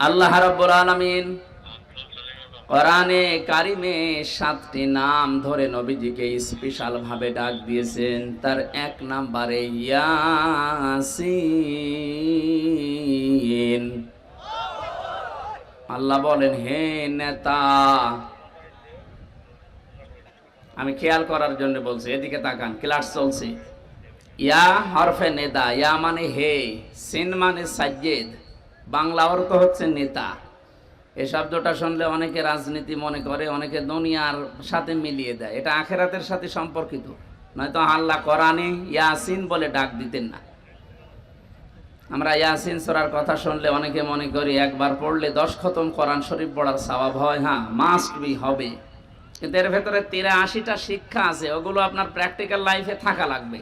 আল্লাহ রাব্বুল আলামিন কোরআনে কারিমে 7টি নাম ধরে নবীজিকে স্পেশাল ভাবে ডাক দিয়েছেন। তার এক নম্বরে ইয়াসিন। আল্লাহ বলেন, হে নেতা, আমি খেয়াল করার জন্য বলছি, এদিকে তাকান, ক্লাস চলছে। ইয়া হরফে নেদা, ইয়া মানে হে, সিন মানে সাজ্জেদ, বাংলা অর্থ হচ্ছে নেতা। এই শব্দটা শুনলে অনেকে রাজনীতি মনে করে, অনেকে দুনিয়ার সাথে মিলিয়ে দেয়। এটা আখেরাতের সাথে সম্পর্কিত, নয়তো আল্লাহ কোরআনে ইয়াসিন বলে ডাক দিতেন না। আমরা ইয়াসিন সূরার কথা শুনলে অনেকে মনে করি একবার পড়লে 10 খতম কোরআন শরীফ পড়ার সওয়াব হয়। হ্যাঁ, মাস্ট বি, হবে। কিন্তু এর ভেতরে 83টা শিক্ষা আছে, ওগুলো আপনার প্র্যাকটিক্যাল লাইফে থাকা লাগবে।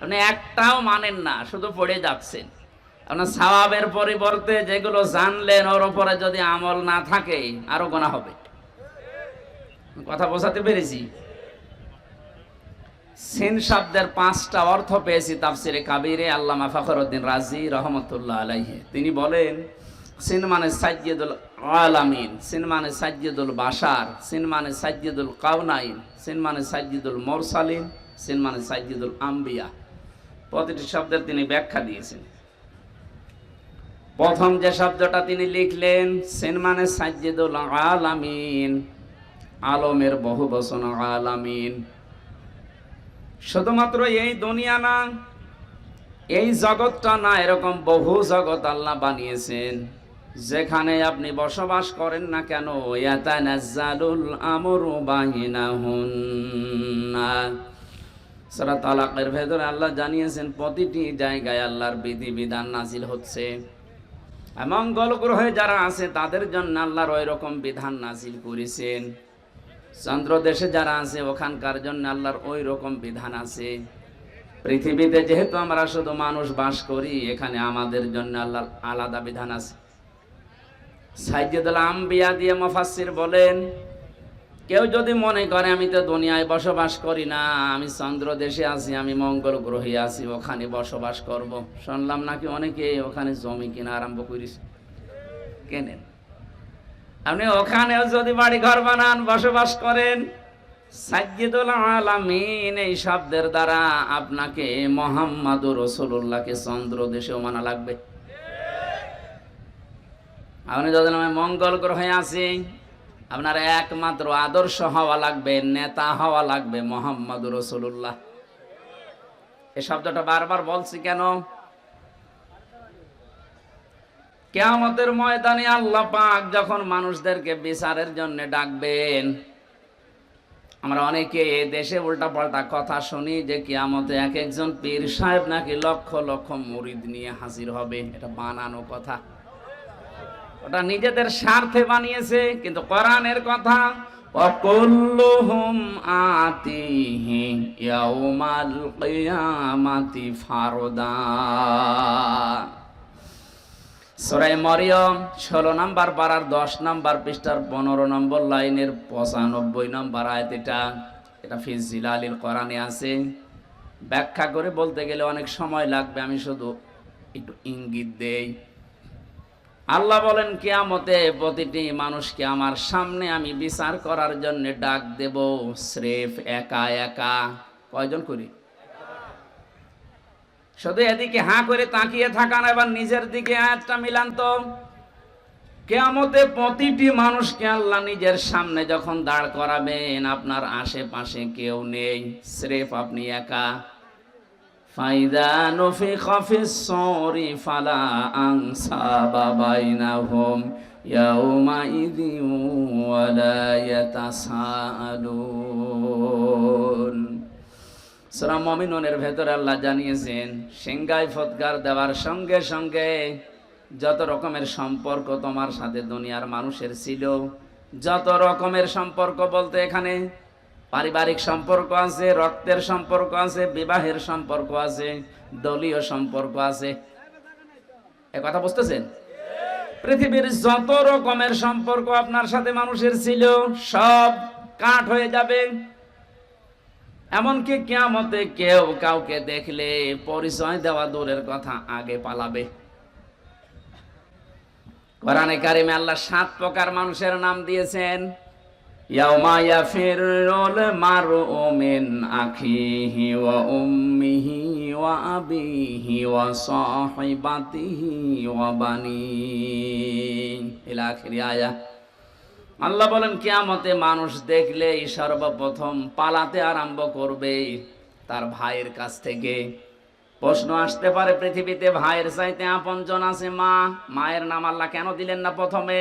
আপনি একটাও মানেন না, শুধু পড়ে যাচ্ছেন। আপনার সওয়াবের পরিবর্তে যেগুলো জানলেন ওর উপরে যদি আমল না থাকে আরো গুনাহ হবে। কথা বোঝাতে পেরেছি? সিন শব্দের 5টা অর্থ পেয়েছি তাফসিরে কাবিরে আল্লামা ফখরুদ্দিন রাজি রহমতুল্লাহ আলাইহি। তিনি বলেন, সিন মানে সাজ্জিদুল আলামিন, সিন মানে সাজ্জিদুল বাশার, সিন মানে সাজ্জিদুল কাউনাইন, সিন মানে সাজ্জিদুল মুরসালিন, সিন মানে সাজ্জিদুল আম্বিয়া। প্রতিটি শব্দের তিনি ব্যাখ্যা দিয়েছেন। প্রথম যে শব্দটা তিনি লিখলেন, সিন মানে সাজ্জিদুল আলামিন, আলমের বহু বচন আলামিন। শুধুমাত্র এই দুনিয়া না, এই জগৎটা না, এরকম বহু জগৎ আল্লাহ বানিয়েছেন। যেখানে আপনি বসবাস করেন না কেন, ইয়াতানাজ্জালুল আমরু বাইনাহুন্না। সূরা তালাকের ভেতরে আল্লাহ জানিয়েছেন প্রতিটি জায়গায় আল্লাহর বিধিবিধান নাজিল হচ্ছে। মঙ্গল গ্রহে যারা আছে তাদের জন্য আল্লাহর ওই রকম বিধান নাজিল করেছেন। চন্দ্র দেশে যারা আছে ওখানকার জন্য আল্লাহর ওই রকম বিধান আছে। পৃথিবীতে যেহেতু আমরা শুধু মানুষ বাস করি, এখানে আমাদের জন্য আল্লাহর আলাদা বিধান আছে। সাইয়্যিদুল আম্বিয়া দিয়ে মুফাসসির বলেন, কেউ যদি মনে করে আমি তো দুনিয়ায় বসবাস করি না, আমি চন্দ্র দেশে আছি, আমি মঙ্গল গ্রহে আছি, ওখানে বসবাস করব। শুনলাম নাকি অনেকে ওখানে জমি কিনা আরম্ভ করিস, কেনেন। আপনি ওখানেও যদি বাড়ি ঘর বানান, বসবাস করেন, সাজ্জিদুল আলামিন এই শব্দের দ্বারা আপনাকে মুহাম্মাদুর রাসূলুল্লাহকে চন্দ্র দেশেও মানা লাগবে। আপনি যদি আমি মঙ্গল গ্রহে আছি, আপনার একমাত্র আদর্শ হওয়া লাগবে, নেতা হওয়া লাগবে মুহাম্মাদুর রাসূলুল্লাহ। এই শব্দটা বারবার বলছি কেন? কিয়ামতের ময়দানে আল্লাহ পাক যখন মানুষদেরকে বিচারের জন্য ডাকবেন, আমরা অনেকে দেশে উল্টাপাল্টা কথা শুনি যে কিয়ামতে এক একজন পীর সাহেব নাকি লক্ষ লক্ষ মুরিদ নিয়ে হাজির হবে। এটা বানানো কথা, ওটা নিজেদের স্বার্থে বানিয়েছে। কিন্তু কোরআনের কথা, ওয়াকুল্লুহুম আতিহি ইয়াউমাল কিয়ামাতি ফারদা। সূরা মরিয়ম 16 নম্বর পারার 10 নম্বর পৃষ্ঠার 15 নম্বর লাইনের 95 নম্বর আয়াত। এটা ফি জিলালিল কোরআনে আছে। ব্যাখ্যা করে বলতে গেলে অনেক সময় লাগবে, আমি শুধু একটু ইঙ্গিত দেই। আল্লাহ বলেন, কিয়ামতে প্রতিটি মানুষকে আমার সামনে আমি বিচার করার জন্য ডাক দেব, স্রেফ একা একা। কয়জন করি? শুধু এদিকে হাঁ করে তাকিয়ে থাকান, এবার নিজের দিকে আয়াতটা মিলান তো। কিয়ামতে প্রতিটি মানুষকে আল্লাহ নিজের সামনে যখন দাঁড় করাবেন, আপনার আশেপাশে কেউ নেই, স্রেফ আপনি একা। ফাইদা নুফিখা ফিস-সূরি ফালা আনসাবা বাইনাহুম ইয়াউমাইযিন ওয়ালা ইয়াতাসাআলুন। সূরা মুমিনুনের ভেতরে আল্লাহ জানিয়েছেন, সিংগায় ফৎকার দেওয়ার সঙ্গে সঙ্গে যত রকমের সম্পর্ক তোমার সাথে দুনিয়ার মানুষের ছিল, যত রকমের সম্পর্ক বলতে এখানে পারিবারিক সম্পর্ক আছে, রক্তের সম্পর্ক আছে, বিবাহের সম্পর্ক আছে, দলীয় সম্পর্ক আছে। এ কথা বুঝতেছেন? পৃথিবীর যত রকমের সম্পর্ক আপনার সাথে মানুষের ছিল সব কাট হয়ে যাবে। এমনকি কিয়ামতে কেউ কাউকে দেখলে পরিচয় দেওয়া দূরের কথা, আগে পালাবে। কোরআনে কারিমে আল্লাহ 7 প্রকার মানুষের নাম দিয়েছেন। ইয়াউমা ইয়াফিরুল মারউ মিন আখিহি ওয়া উম্মিহি ওয়া আবিহি ওয়া সাহিবাতিহি ওয়া বানিহি ইলা আখিরি আয়া। আল্লাহ বলেন কিয়ামতে মানুষ দেখলেই সর্বপ্রথম পালাতে আরম্ভ করবে তার ভাইয়ের কাছ থেকে। প্রশ্ন আসতে পারে, পৃথিবীতে ভাইয়ের চাইতে আপনজন আছে মা, মায়ের নাম আল্লাহ কেন দিলেন না প্রথমে?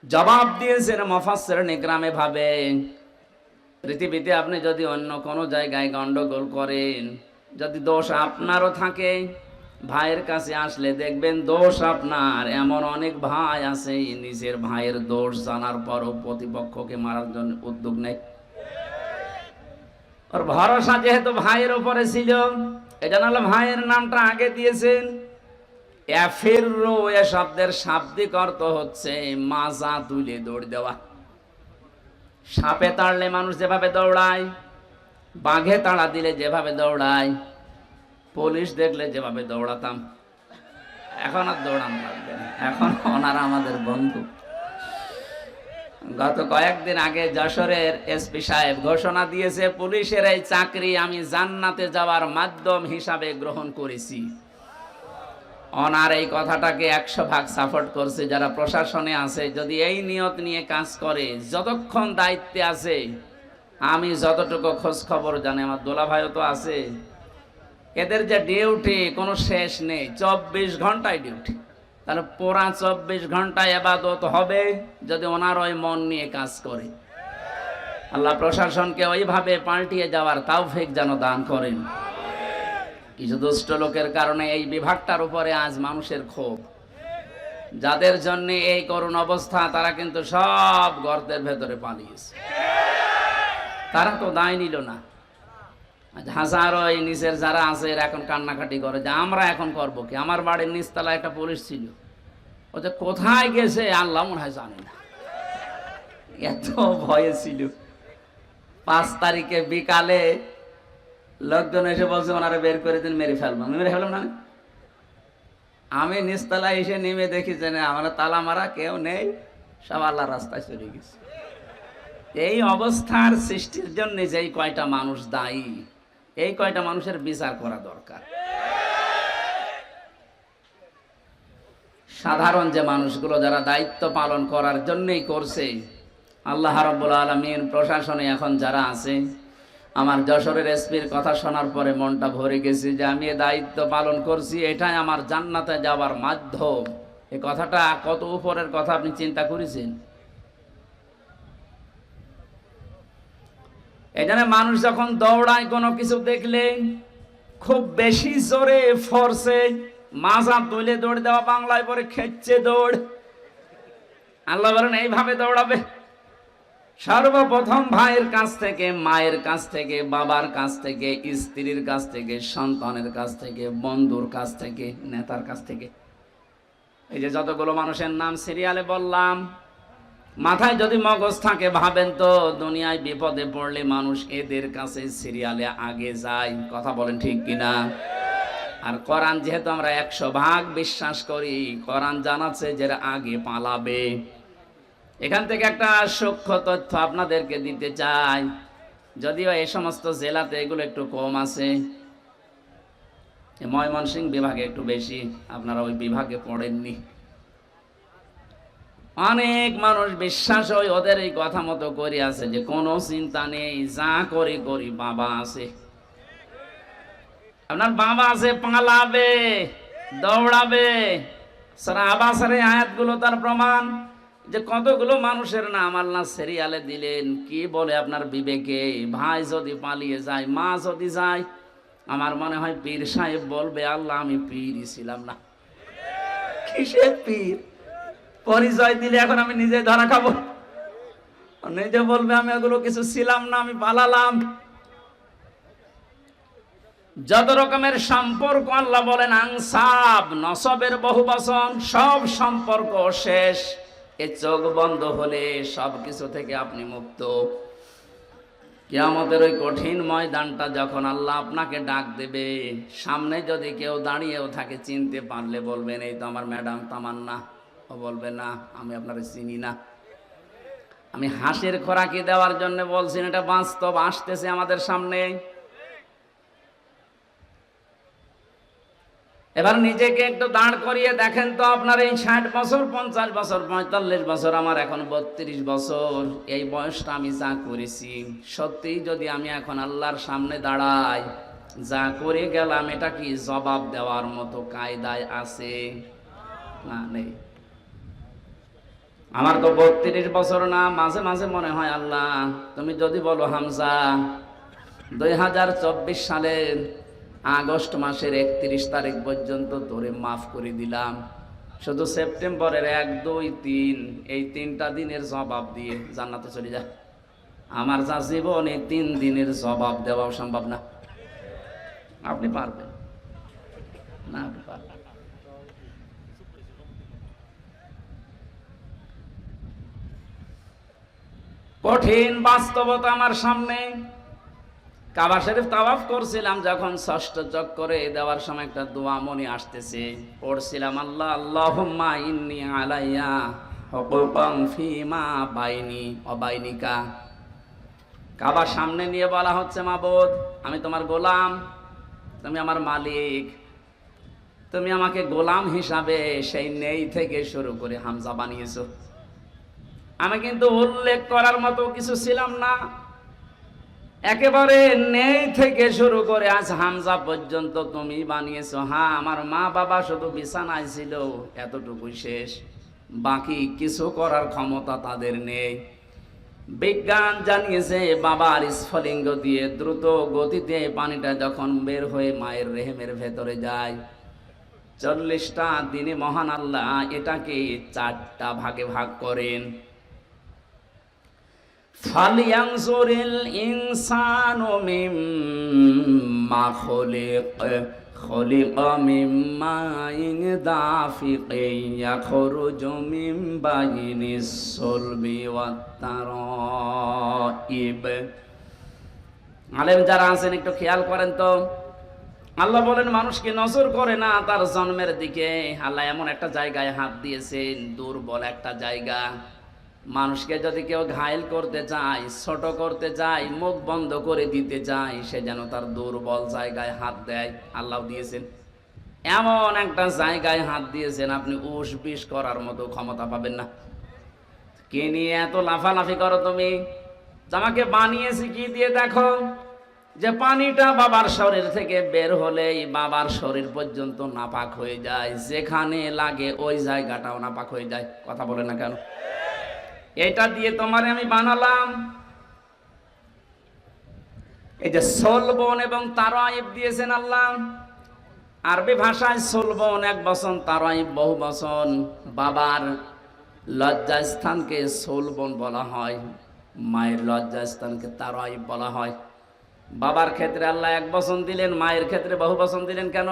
জবাব দিয়েছেন মুফাসসিরিন ইকরামে ভাবে, পৃথিবীতে আপনি যদি অন্য কোনো জায়গায় গন্ডগোল করেন, যদি দোষ আপনারও থাকে, ভাইয়ের কাছে আসলে দেখবেন দোষ আপনার। এমন অনেক ভাই আছে নিজের ভাইয়ের দোষ জানার পরও প্রতিপক্ষকে মারার জন্য উদ্যোগ নেয়। ওর ভরসা যেহেতু ভাইয়ের উপরে ছিল, এটা নাহলে ভাইয়ের নামটা আগে দিয়েছেন। ইয়াফিরু এ শব্দের শাব্দিক অর্থ হচ্ছে মাজা তুলে দৌড় দেওয়া। সাপে তাড়লে মানুষ যেভাবে দৌড়ায়, বাঘে তাড়া দিলে যেভাবে দৌড়ায়, পুলিশ দেখলে যেভাবে দৌড়াতাম, এখন আর দৌড়ানো লাগবে না, এখন ওনারা আমাদের বন্ধু। গত কয়েকদিন আগে যশোরের এসপি সাহেব ঘোষণা দিয়েছে, পুলিশের এই চাকরি আমি জান্নাতে যাওয়ার মাধ্যম হিসাবে গ্রহণ করেছি। ওনার এই কথাটাকে 100 ভাগ সাপোর্ট করছে যারা প্রশাসনে আছে। যদি এই নিয়ত নিয়ে কাজ করে, যতক্ষণ দায়িত্বে আছে, আমি যতটুকু খোঁজ খবর জানি, আমার দোলা ভাইও তো আছে, এদের যে ডিউটি কোনো শেষ নেই, 24 ঘন্টায় ডিউটি। তাহলে পুরা 24 ঘন্টায় ইবাদত হবে যদি ওনার ওই মন নিয়ে কাজ করে। আল্লাহ প্রশাসনকে ওইভাবে পাল্টিয়ে যাওয়ার তৌফিক যেন দান করেন। কিছু দুষ্ট লোকের কারণে এই বিভাগটার উপরে আজ মানুষের ক্ষোভ। যাদের জন্য এই করুণ অবস্থা, তারা কিন্তু সব গর্তের ভেতরে পালিয়েছে। তারা তো দায় নিল না। হাজারো এই নিচের যারা আছে এরা এখন কান্নাকাটি করে যে আমরা এখন করবো কি। আমার বাড়ির নিচতলায় একটা পুলিশ ছিল, ও যে কোথায় গেছে আল্লাহ মনে হয় জানে না, এত ভয়ে ছিল। 5 তারিখে বিকালে লোকজন এসে বলছে ওনারা বের করে দিন, মেরে ফেলবো। মেরে ফেললাম না, আমি নিচতলায় এসে নেমে দেখি যে না, আমার তালা মারা, কেউ নেই, সব আল্লাহ রাস্তায় চলে গেছে। এই অবস্থার সৃষ্টির জন্য যেই কয়টা মানুষ দায়ী, এই কয়টা মানুষের বিচার করা দরকার। সাধারণ যে মানুষগুলো যারা দায়িত্ব পালন করার জন্যই করছে, আল্লাহ রাব্বুল আলামিন প্রশাসনে এখন যারা আছে, আমার যশোরের এসপির কথা শোনার পরে মনটা ভরে গেছে যে আমি এই দায়িত্ব পালন করছি, এটাই আমার জান্নাতে যাওয়ার মাধ্যম। এই কথাটা কত উপরের কথা আপনি চিন্তা করেছেন? এখানে মানুষ যখন দৌড়ায় কোনো কিছু দেখলে খুব বেশি জোরে ফোর্সে মাজা তুলে দৌড় দেওয়া, বাংলায় পরে খেচ্ছে দৌড়। আল্লাহ বলেন এইভাবে দৌড়াবে। সর্বপ্রথম ভাইয়ের কাছ থেকে, মায়ের কাছ থেকে, বাবার কাছ থেকে, স্ত্রীর কাছ থেকে, সন্তানের কাছ থেকে, বন্ধুর কাছ থেকে, নেতার কাছ থেকে। এই যে যতগুলো মানুষের নাম সিরিয়ালে বললাম, মাথায় যদি মগজ থাকে ভাবেন তো দুনিয়ায় বিপদে পড়লে মানুষ এদের কাছে সিরিয়ালে আগে যায়। কথা বলেন ঠিক কিনা? আর কোরআন যেহেতু আমরা 100 ভাগ বিশ্বাস করি, কোরআন জানাচ্ছে যে আগে পালাবে। এখান থেকে একটা সূক্ষ্ম তথ্য আপনাদেরকে দিতে চাই, যদিও এই সমস্ত জেলাতে এগুলো একটু কম আছে, ময়মনসিংহ বিভাগে একটু বেশি, আপনারা ওই বিভাগে পড়েননি। অনেক মানুষ বিশ্বাস হয় ওদের এই কথা মতো করে আছে যে কোনো চিন্তা নেই, যা করি করি, বাবা আছে। আপনার বাবা আছে, পালাবে, দৌড়াবে। সূরা আবাসের আয়াতগুলো তার প্রমাণ যে কতগুলো মানুষের নাম আল্লাহ সিরিয়ালে দিলেন। কি বলে আপনার বিবেকে? ভাই যদি পালিয়ে যায়, মা যদি যায়, আমার মনে হয় পীর সাহেব বলবে আল্লাহ আমি পীরই ছিলাম না। কিসের পীর? পরিচয় দিলে এখন আমি নিজে ধরা খাবো। নিজে বলবে আমি এগুলো কিছু ছিলাম না, আমি পালালাম। যত রকমের সম্পর্ক আল্লাহ বলেন আনসাব, নসবের বহুবচন, সব সম্পর্ক শেষ। এ চোখ বন্ধ হলে সব কিছু থেকে আপনি মুক্ত। কিয়ামতের ওই কঠিন ময়দানটা যখন আল্লাহ আপনাকে ডাক দেবে, সামনে যদি কেউ দাঁড়িয়েও থাকে, চিনতে পারলে বলবেন এই তো আমার ম্যাডাম তামান্না। ও বলবে না, আমি আপনাকে চিনি না। আমি হাসির খোরাকি দেওয়ার জন্য বলছি, এটা বাস্তব আসতেছে আমাদের সামনে। এবার নিজেকে একটু দাঁড় করিয়ে দেখেন তো, আপনার এই 60 বছর, 50 বছর, 45 বছর, আমার এখন 32 বছর, এই বয়সটা আমি যা করেছি, সত্যি যদি আমি এখন আল্লাহর সামনে দাঁড়াই, যা করে গেলাম এটা কি জবাব দেওয়ার মতো কায়দায় আছে? না, নেই। আমার তো 32 বছর না, মাঝে মাঝে মনে হয় আল্লাহ তুমি যদি বলো হামজা 2024 সালের আগস্ট মাসের 31 তারিখ পর্যন্ত তোরে মাফ করে দিলাম, শুধু সেপ্টেম্বরের 1, 2, 3 এই 3টা দিনের জবাব দিয়ে জান্নাতে চলে যা। আমার যা জীবনে 3 দিনের জবাব দেওয়া সম্ভব না। আপনি পারবেন না? আপনি পারবেন। কঠিন বাস্তবতা আমার সামনে। কাবা শরীফ তাওয়াফ করছিলাম যখন, ষষ্ঠ চক্করে দেওয়ার সময় একটা দোয়া মনে আসতেছে, পড়ছিলাম আল্লাহ আল্লাহুম্মা ইন্নী আলাইয়া হুকুকান ফীমা বাইনি ওয়া বাইনিকা। কাবা সামনে নিয়ে বলা হচ্ছে, মাবুদ আমি তোমার গোলাম, তুমি আমার মালিক, তুমি আমাকে গোলাম হিসাবে সেই নেই থেকে শুরু করে হামজা বানিয়েছো। আমি কিন্তু উল্লেখ করার মতো কিছু ছিলাম না, একেবারে নেই থেকে শুরু করে আজ হামজা পর্যন্ত তুমি বানিয়েছো। হ্যাঁ, আমার মা বাবা শুধু বিছানায় ছিল, এতটুকুই শেষ, বাকি কিছু করার ক্ষমতা তাদের নেই। বিজ্ঞান জানিয়েছে বাবার স্ফলিঙ্গ দিয়ে দ্রুত গতিতে পানিটা যখন বের হয়ে মায়ের রেহেমের ভেতরে যায়, 40টা দিনে মহান আল্লাহ এটাকে 4টা ভাগে ভাগ করেন। ফালিয়ানজুরিল ইনসানু মিম্মা খুলিকা মিম্মা দাফিকিন ইয়াখরুজু মিন বাইনিস সুলবি ওয়াত তারাইব। আলেম যারা আছেন একটু খেয়াল করেন তো, আল্লাহ বলেন মানুষকে নজর করে না তার জন্মের দিকে। আল্লাহ এমন একটা জায়গায় হাত দিয়েছেন, দুর্বল একটা জায়গা। মানুষকে যদি কেউ ঘায়েল করতে চায়, ছোট করতে চায়, মুখ বন্ধ করে দিতে চায়, সে যেন তার দুর্বল জায়গায় হাত দেয়। আল্লাহ দিয়েছেন এমন একটা জায়গায় হাত দিয়েছেন, আপনি উস বিষ করার মতো ক্ষমতা পাবেন না। কে নিয়ে এত লাফালাফি করো তুমি? আমাকে বানিয়েছি কি দিয়ে? দেখো যে পানিটা বাবার শরীর থেকে বের হলেই বাবার শরীর পর্যন্ত নাপাক হয়ে যায়, যেখানে লাগে ওই জায়গাটাও নাপাক হয়ে যায়। কথা বলে না কেন? এটা দিয়ে তোমারে আমি বানালাম। এই যে সোলবন এবং তারাইব দিয়েছেন আল্লাহ, আরবি ভাষায় সোলবন 1 বচন, তারাইব বহু বচন। বাবার লজ্জাস্থানকে সোলবন বলা হয়, মায়ের লজ্জাস্থানকে তারাইব বলা হয়। বাবার ক্ষেত্রে আল্লাহ 1 বচন দিলেন, মায়ের ক্ষেত্রে বহু বচন দিলেন কেন?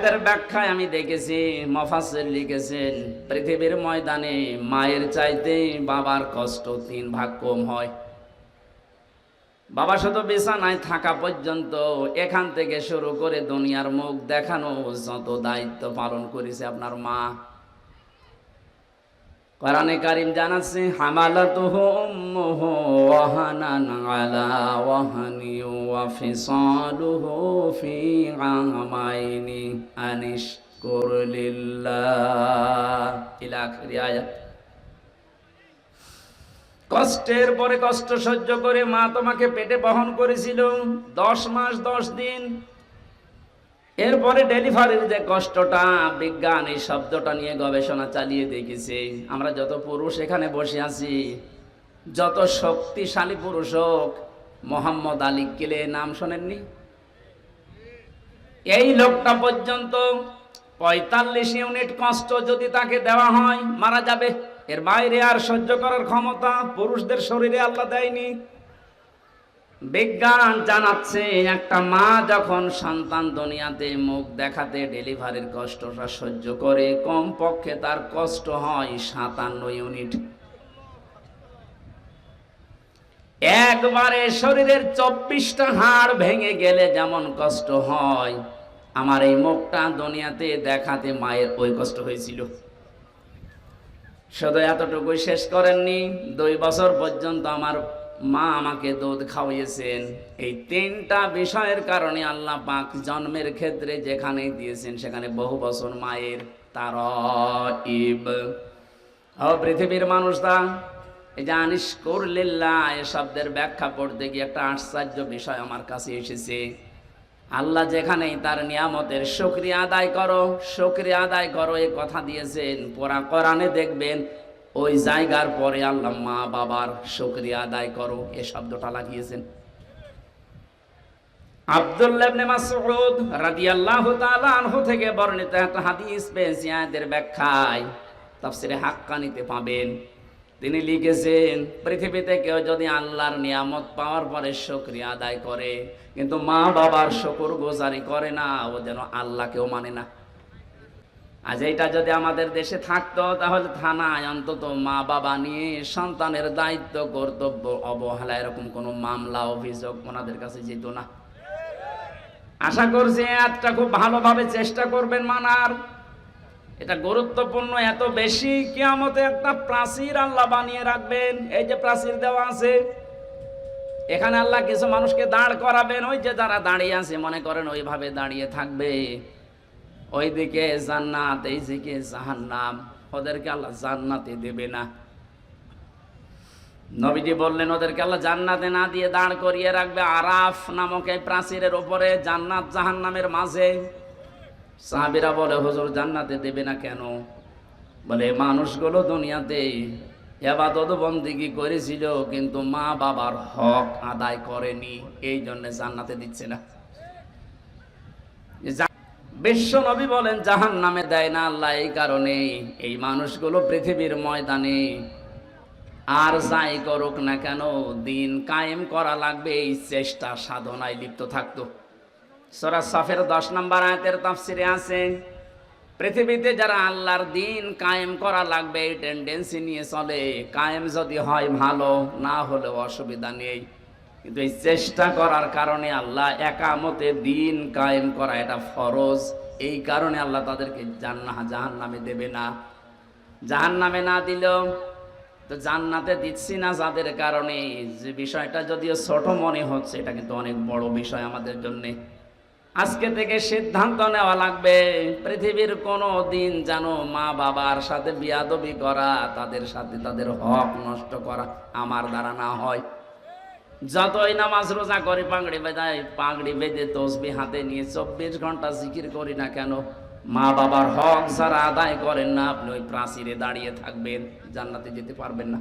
এর ব্যাখ্যায় আমি দেখেছি মুফাসসির লিখেছেন, পৃথিবীর ময়দানে মায়ের চাইতে বাবার কষ্ট 3 ভাগ কম হয়। বাবা শুধু বিছানায় থাকা পর্যন্ত, এখান থেকে শুরু করে দুনিয়ার মুখ দেখানো যত দায়িত্ব পালন করেছে আপনার মা। কোরআনে কারীম জানাচ্ছে, হামালাতুহু উম্মুহু ওয়াহানান আলা ওয়াহানি ওয়া ফিসালুহু ফি আমাইনি আনিশকুর লিল্লাহ ইলা আখির আয়াত। কষ্টের পরে কষ্ট সহ্য করে মা তোমাকে পেটে বহন করেছিল 10 মাস 10 দিন। এরপরে ডেলিভারির যে কষ্টটা, বিজ্ঞান এই শব্দটা নিয়ে গবেষণা চালিয়ে দেখেছে। আমরা যত পুরুষ এখানে বসে আছি, যত শক্তিশালী পুরুষ হোক, মোহাম্মদ আলী কিলে নাম শোনেননি? এই লোকটা পর্যন্ত 45 ইউনিট কষ্ট যদি তাকে দেওয়া হয় মারা যাবে। এর বাইরে আর সহ্য করার ক্ষমতা পুরুষদের শরীরে আল্লাহ দেয়নি। বিজ্ঞান জানাচ্ছে একটা মা যখন সন্তান দুনিয়াতে মুখ দেখাতে ডেলিভারির কষ্টটা সহ্য করে, কমপক্ষে তার কষ্ট হয় 57 ইউনিট। একবারে শরীরের 24টা হাড় ভেঙে গেলে যেমন কষ্ট হয়, আমার এই মুখটা দুনিয়াতে দেখাতে মায়ের ওই কষ্ট হয়েছিল। শুধু এতটুকু শেষ করেননি, 2 বছর পর্যন্ত আমার মা আমাকে দুধ খাওয়িয়েছেন। এই 3টা বিষয়ের কারণে আল্লাহ পাক জন্মের ক্ষেত্রে যেখানে দিয়েছেন সেখানে বহু বছর মায়ের তারাইব। ও পৃথিবীর মানুষরা, এই যে আনিশকুর লিল্লাহ এ শব্দের ব্যাখ্যা পড়তে গিয়ে একটা আশ্চর্য বিষয় আমার কাছে এসেছে। আল্লাহ যেখানেই তার নিয়ামতের শুকরিয়া আদায় করো, শুকরিয়া আদায় করো এ কথা দিয়েছেন, পুরা কোরআনে দেখবেন ওই জায়গার পরে আল্লাহ মা বাবার শুকরিয়া আদায় করো এ শব্দটা লাগিয়েছেন। আব্দুল্লাহ ইবনে মাসউদ রাদিয়াল্লাহু তাআলা আনহু থেকে বর্ণিত একটা হাদিস পেয়েছি আয়াতের ব্যাখ্যায়, তাফসিরে হাক্কানিতে পাবেন। তিনি লিখেছেন, পৃথিবীতে কেউ যদি আল্লাহর নিয়ামত পাওয়ার পরে শুকরিয়া আদায় করে কিন্তু মা বাবার শুকরগুজারি করে না, ও যেন আল্লাহকেও মানে না। আজ এইটা যদি আমাদের দেশে থাকতো তাহলে থানায় অন্তত মা বাবা নিয়ে সন্তানের দায়িত্ব কর্তব্য অবহেলা এরকম কোনো মামলা অভিযোগ ওনাদের কাছে যেত না। আশা করছি আজটা খুব ভালোভাবে চেষ্টা করবেন মানার। এটা গুরুত্বপূর্ণ এত বেশি, কিয়ামতে একটা প্রাচীর আল্লাহ বানিয়ে রাখবেন। এই যে প্রাচীর দেওয়া আছে, এখানে আল্লাহ কিছু মানুষকে দাঁড় করাবেন। ওই যে যারা দাঁড়িয়ে আছে মনে করেন ওইভাবে দাঁড়িয়ে থাকবে। ওইদিকে জান্নাত, এইদিকে জাহান্নাম। ওদেরকে আল্লাহ জান্নাতে দেবে না। নবীজি বললেন ওদেরকে আল্লাহ জান্নাতে না দিয়ে দাঁড় করিয়ে রাখবে আরাফ নামক এই প্রাচীরের উপরে, জান্নাত জাহান্নামের মাঝে। সাহাবীরা বলে, হুজুর জান্নাতে দেবে না কেন? বলে মানুষগুলো দুনিয়াতে ইবাদত বন্দেগী করেছিল কিন্তু মা বাবার হক আদায় করেনি, এই জন্য জান্নাতে দিচ্ছে না। বিশ্ব নবী বলেন জাহান্নামে দেয় না আল্লাহ এই কারণে, এই মানুষগুলো পৃথিবীর ময়দানে আর যাই করুক না কেন দিন কায়েম করা লাগবে, এই চেষ্টা সাধনায় লিপ্ত থাকতো। সূরা সাফের 10 নম্বর আয়াতের তাফসিরে আছে, পৃথিবীতে যারা আল্লাহর দিন কায়েম করা লাগবে এই টেন্ডেন্সি নিয়ে চলে। কায়েম যদি হয় ভালো, না হলেও অসুবিধা নেই, কিন্তু এই চেষ্টা করার কারণে আল্লাহ একামতে দিন কায়েম করা এটা ফরজ। এই কারণে আল্লাহ তাদেরকে জাহান্নামে দেবে না। জাহান্নামে না দিলেও তো জান্নাতে দিচ্ছি না যাদের কারণে, যে বিষয়টা যদিও ছোট মনে হচ্ছে এটা কিন্তু অনেক বড় বিষয় আমাদের জন্য। আজকে থেকে সিদ্ধান্ত নেওয়া লাগবে পৃথিবীর কোনো দিন যেন মা বাবার সাথে বিয়াদবি করা, তাদের সাথে তাদের হক নষ্ট করা আমার দ্বারা না হয়। যতই নামাজ রোজা করি, পাগড়ি বেঁধে তসবিহ হাতে নিয়ে 24 ঘন্টা জিকির করি না কেন, মা বাবার হক যারা আদায় করেন না, আপনি ওই প্রাচীরে দাঁড়িয়ে থাকবেন, জান্নাতে যেতে পারবেন না।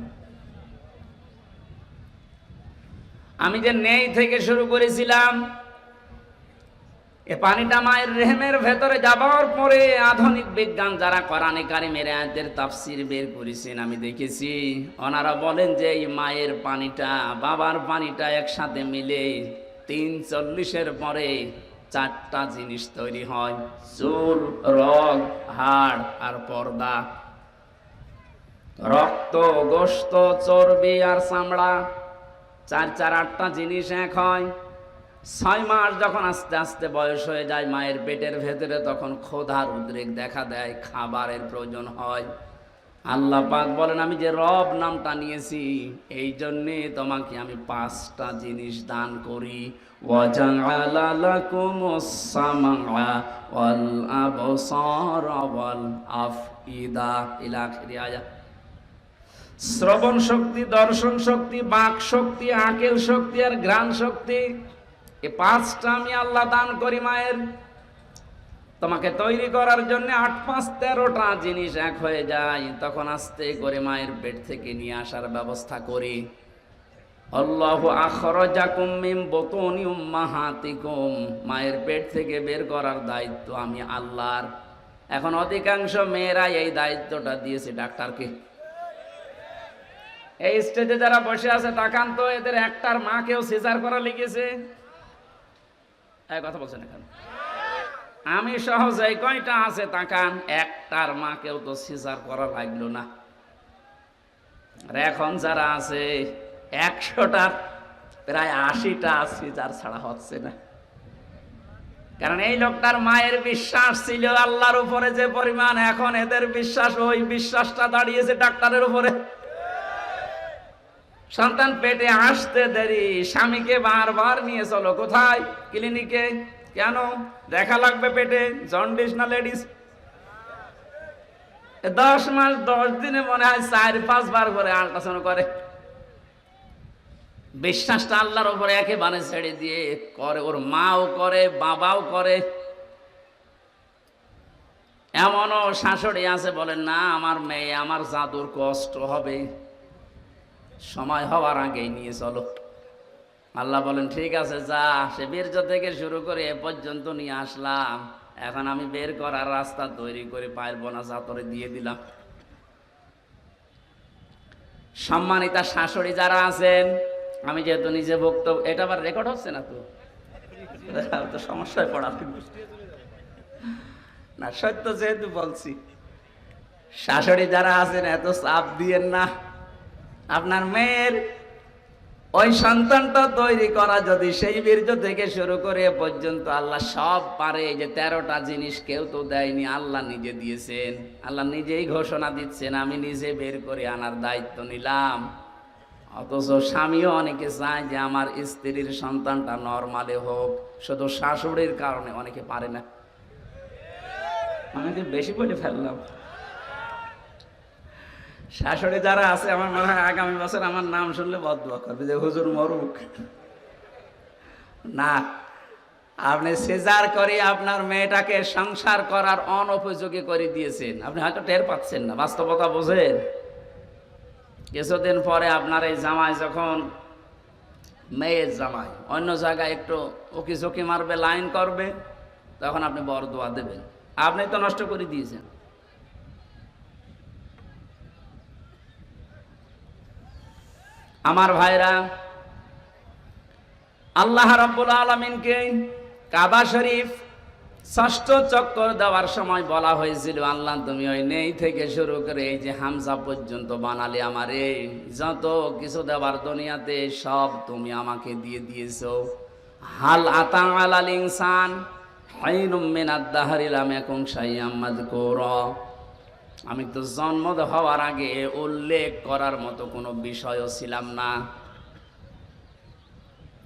আমি যে নেই থেকে শুরু করেছিলাম, এ পানিটা মায়ের রেহেমের ভেতরে যাবার পরে আধুনিক বিজ্ঞান যারা কোরআনে কারিমের আয়াতের তাফসীর বের করেছেন আমি দেখেছি, ওনারা বলেন যে এই মায়ের পানিটা বাবার পানিটা একসাথে মিলে 340-এর পরে 4টা জিনিস তৈরি হয়, চুল, রগ, হাড় আর পর্দা। রক্ত, গোশত, চর্বি আর চামড়া, 4-8টা জিনিস এক হয়। 6 মাস যখন আস্তে আস্তে বয়স হয়ে যায় মায়ের পেটের ভেতরে, তখন ক্ষুধার উদ্রেক দেখা দেয়, খাবারের প্রয়োজন হয়। আল্লাহ পাক বলেন আমি যে রব নামটা নিয়েছি এই জন্যে তোমাকে আমি 5টা জিনিস দান করি। ওয়াজআলা লাকুমুস সামআ ওয়াল আবসারা ওয়াল আফইদা ইলা আখির আয়াত। শ্রবণ শক্তি, দর্শন শক্তি, বাক শক্তি, আকেল শক্তি আর ঘ্রাণ শক্তি, এই 5টা আমি আল্লাহ দান করি মায়ের। তোমাকে তৈরি করার জন্য 8 5 13টা জিনিস এক হয়ে যায়, তখন আস্তে করে মায়ের পেট থেকে নিয়ে আসার ব্যবস্থা করি। আল্লাহু আখরাজাকুম মিন বুতুনি উম্মাহাতিকুম, মায়ের পেট থেকে বের করার দায়িত্ব আমি আল্লাহর। এখন অধিকাংশ মেয়েরা এই দায়িত্বটা দিয়েছে ডাক্তারকে। এই স্টেজে যারা বসে আছে তাকান তো, এদের একটার মাকেও সিজার করা লিখেছে। এই কথা বলছেন এখন আমি সহজে কয়টা আছে তাকান, একটার মাকেও তো সিজার করা লাগলো না। আর এখন যারা আছে 100টার প্রায় 80টা সিজার ছাড়া হচ্ছে না। কারণ এই লোকটার মায়ের বিশ্বাস ছিল আল্লাহর উপরে যে পরিমাণ, এখন এদের বিশ্বাস, ওই বিশ্বাসটা দাঁড়িয়েছে ডাক্তারের উপরে। সন্তান পেটে আসতে দেরি, স্বামীকে বারবার নিয়ে চলো কোথায়, ক্লিনিকে। কেন? দেখা লাগবে পেটে জন্ডিস না লেডিস। 10 মাস 10 দিনে মনে হয় 4-5 বার করে আল্ট্রাসাউন্ড করে। বিশ্বাসটা আল্লাহর উপরে একেবারে ছেড়ে দিয়ে করে, ওর মাও করে বাবাও করে। এমনও শাশুড়ি আছে বলেন না, আমার মেয়ে, আমার জাদুর কষ্ট হবে, সময় হওয়ার আগেই নিয়ে চলো। আল্লাহ বলেন ঠিক আছে যা। সে বীর্য থেকে শুরু করে এ পর্যন্ত নিয়ে আসলাম, এখন আমি বের করার রাস্তা তৈরি করে পারবো না, চাতরে দিয়ে দিলাম। সম্মানিতা শাশুড়ি যারা আছেন, আমি যেহেতু নিজে বক্তব্য, এটা আবার রেকর্ড হচ্ছে না তো সমস্যায় পড়া না, সত্য যেহেতু বলছি। শাশুড়ি যারা আছেন এত চাপ দিয়েন না। আপনার মেয়ের ওই সন্তানটা তৈরি করা যদি সেই বীর্য থেকে শুরু করে এ পর্যন্ত আল্লাহ সব পারে, যে 13টা জিনিস কেউ তো দেয়নি, আল্লাহ নিজে দিয়েছেন। আল্লাহ নিজেই ঘোষণা দিচ্ছেন আমি নিজে বের করে আনার দায়িত্ব নিলাম। অথচ স্বামীও অনেকে চায় যে আমার স্ত্রীর সন্তানটা নরমালে হোক, শুধু শাশুড়ির কারণে অনেকে পারে না। আমি বেশি বলে ফেললাম। শাশুড়ি যারা আছে আমার মনে হয় আগামী বছর আমার নাম শুনলে বদদুয়া করবে যে হুজুর মরুক। না, আপনি সিজার করে আপনার মেয়েটাকে সংসার করার অনুপযোগী করে দিয়েছেন। আপনি হয়তো টের পাচ্ছেন না, বাস্তবতা বোঝেন। কিছুদিন পরে আপনার এই জামাই, যখন মেয়ের জামাই অন্য জায়গায় একটু উকি ঝুঁকি মারবে, লাইন করবে, তখন আপনি বরদোয়া দেবেন। আপনি তো নষ্ট করে দিয়েছেন। আমার ভাইরা, আল্লাহ রাব্বুল আলামিনকে কাবা শরীফ 6ষ্ঠ চক্কর দেওয়ার সময় বলা হয়েছিল, আল্লাহ তুমি ওই নেই থেকে শুরু করে এই যে হামজা পর্যন্ত বানালে আমারে, যত কিছু দেওয়ার দুনিয়াতে সব তুমি আমাকে দিয়ে দিয়েছো। হাল আতা আলাল ইনসান হাইনুম মিনাদ দাহরি লাম ইয়াকুন শাইআম মাযকুরা। আমি তো জন্ম হওয়ার আগে উল্লেখ করার মতো কোনো বিষয়ও ছিলাম না।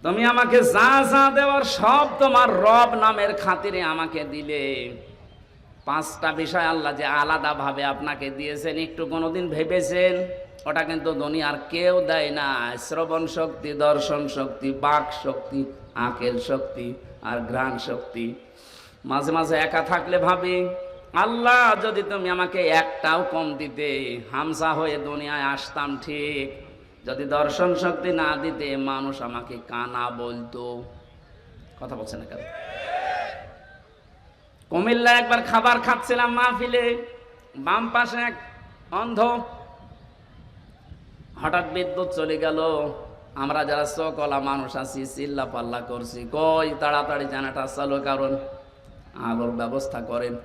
তুমি আমাকে যা যা দেওয়ার সব তোমার রব নামের খাতিরে আমাকে দিলে। 5টা বিষয় আল্লাহ যে আলাদা ভাবে আপনাকে দিয়েছেন, একটু কোনোদিন ভেবেছেন? ওটা কিন্তু দুনিয়ার কেউ দেয় না। শ্রবণ শক্তি, দর্শন শক্তি, বাক শক্তি, আকেল শক্তি আর ঘ্রাণ শক্তি। মাঝে মাঝে একা থাকলে ভাবি, আল্লাহ যদি তুমি আমাকে একটাও কম দিতে, হামসা হয়ে দুনিয়ায় আসতাম ঠিক। যদি দর্শন শক্তি না দিতে, মানুষ আমাকে কানা বলতো। কথা বলছে না কেন? কুমিল্লা একবার খাবার খাচ্ছিলাম মাহফিলে, বাম পাশে এক অন্ধ, হঠাৎ বিদ্যুৎ চলে গেল। আমরা যারা চকলা মানুষ আছি চিল্লা পাল্লা করছি, কই তাড়াতাড়ি জানাটা চালু, কারণ আলোর ব্যবস্থা করেন।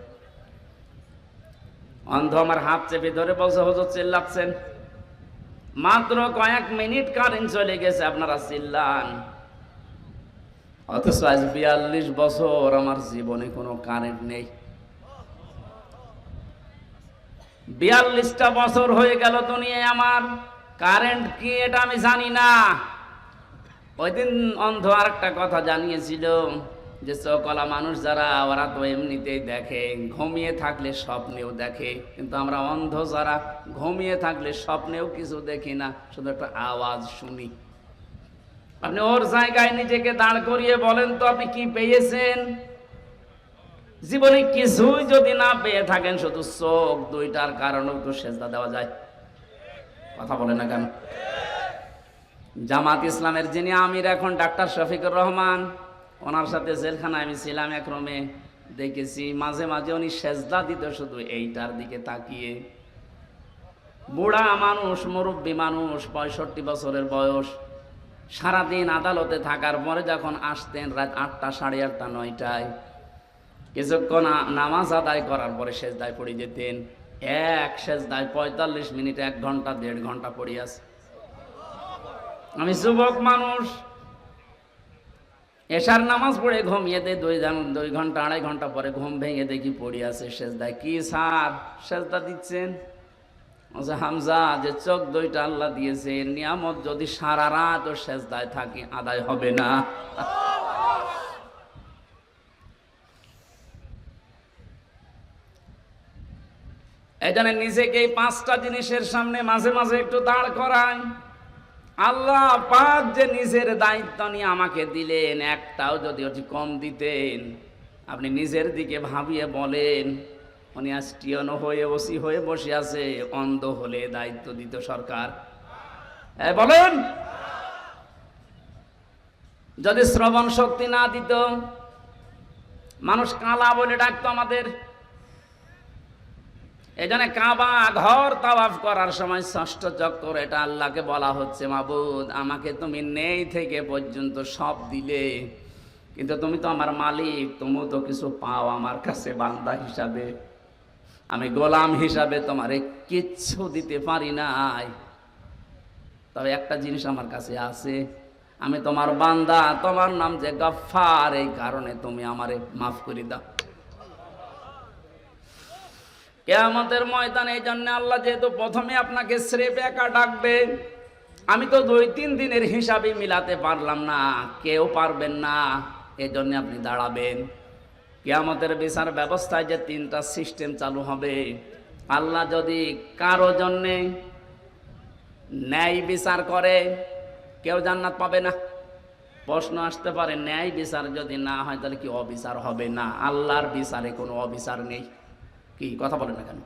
অন্ধ আমার হাত চেপে ধরে বলছে, হুজুর চিল্লাচ্ছেন, মাত্র কয়েক মিনিট কারেন্ট চলে গেছে, আপনারা চিল্লান। অথচ আজ 42 বছর আমার জীবনে কোনো কারেন্ট নেই। 42টা বছর হয়ে গেল দুনিয়ায়, আমার কারেন্ট কি এটা আমি জানি না। ওই দিন অন্ধ আর একটা কথা জানিয়েছিল, যে চকলা মানুষ যারা, ওরা তো এমনিতেই দেখে, ঘুমিয়ে থাকলে স্বপ্নেও দেখে, কিন্তু আমরা অন্ধ যারা, ঘুমিয়ে থাকলে স্বপ্নেও কিছু দেখি না, শুধু একটা আওয়াজ শুনি। আপনি ওর জায়গায় নিজেকে দাঁড় করিয়ে বলেন তো, আপনি কি পেয়েছেন জীবনে? কিছুই যদি না পেয়ে থাকেন, শুধু চোখ দুইটার কারণেও তো সেজদা দেওয়া যায়। কথা বলে না কেন? জামাত ইসলামের যিনি আমির এখন, ডাক্তার শফিকুর রহমান, ওনার সাথে জেলখানায় আমি ছিলাম, এক রুমে দেখেছি মাঝে মাঝে উনি সেজদা দিত শুধু এইটার দিকে তাকিয়ে। বুড়া মানুষ, মুরব্বী মানুষ, 65 বছরের বয়স, সারাদিন আদালতে থাকার পরে যখন আসতেন রাত 8টা, 8:30, 9টায়, কিছুক্ষণ নামাজ আদায় করার পরে সেজদায় পড়ে যেতেন। এক সেজদায় 45 মিনিট, 1 ঘন্টা, 1.5 ঘন্টা পড়ে আছে। আমি যুবক মানুষ, এশার নামাজ পড়ে ঘুমিয়ে দেয়, 2 ঘন্টা 2.5 ঘন্টা পরে ঘুম ভেঙে দেখি পড়ে আছে সেজদায়। কি স্যার সেজদা দিচ্ছেন? হামজা, যে চোখ 2টা আল্লাহ দিয়েছে, নিয়ামত যদি সারা রাত ও সেজদায় থাকি আদায় হবে না। এই জন্য নিজেকে এই 5টা জিনিসের সামনে মাঝে মাঝে একটু দাঁড় করায়। আল্লাহ পাক যে নিজের দায়িত্ব নিয়ে আমাকে দিলেন, একটাও যদি ওটি কম দিতেন, আপনি নিজের দিকে ভাবিয়ে বলেন, উনি আস্টিয়ন হয়ে ওসি হয়ে বসে আছে, অন্ধ হলে দায়িত্ব দিত সরকার। বলেন, যদি শ্রবণ শক্তি না দিত, মানুষ কালা বলে ডাকতো আমাদের। এই জন্য কাবা ঘর তাওয়াফ করার সময় 6ষ্ঠ চক্কর, এটা আল্লাহকে বলা হচ্ছে, মাবুদ আমাকে তুমি নেই থেকে পর্যন্ত সব দিলে, কিন্তু তুমি তো আমার মালিক, তুমি তো কিছু পাও আমার কাছে বান্দা হিসাবে, আমি গোলাম হিসাবে তোমারে কিচ্ছু দিতে পারি নাই। তবে একটা জিনিস আমার কাছে আছে, আমি তোমার বান্দা, তোমার নাম যে গফফার, এই কারণে তুমি আমারে মাফ করে দাও। কিয়ামতের ময়দানে এই জন্য আল্লাহ যেহেতু প্রথমে আপনাকে স্রেফ একা ডাকবে, আমি তো 2-3 দিনের হিসাবে মিলাতে পারলাম না, কেউ পারবেন না, এজন্য আপনি দাঁড়াবেন। কিয়ামতের বিচার ব্যবস্থায় যে 3টা সিস্টেম চালু হবে, আল্লাহ যদি কারো জন্যে ন্যায় বিচার করে, কেউ জান্নাত পাবে না। প্রশ্ন আসতে পারে, ন্যায় বিচার যদি না হয় তাহলে কি অবিচার হবে না? আল্লাহর বিচারে কোনো অবিচার নেই। কি কথা বলেন না কেন?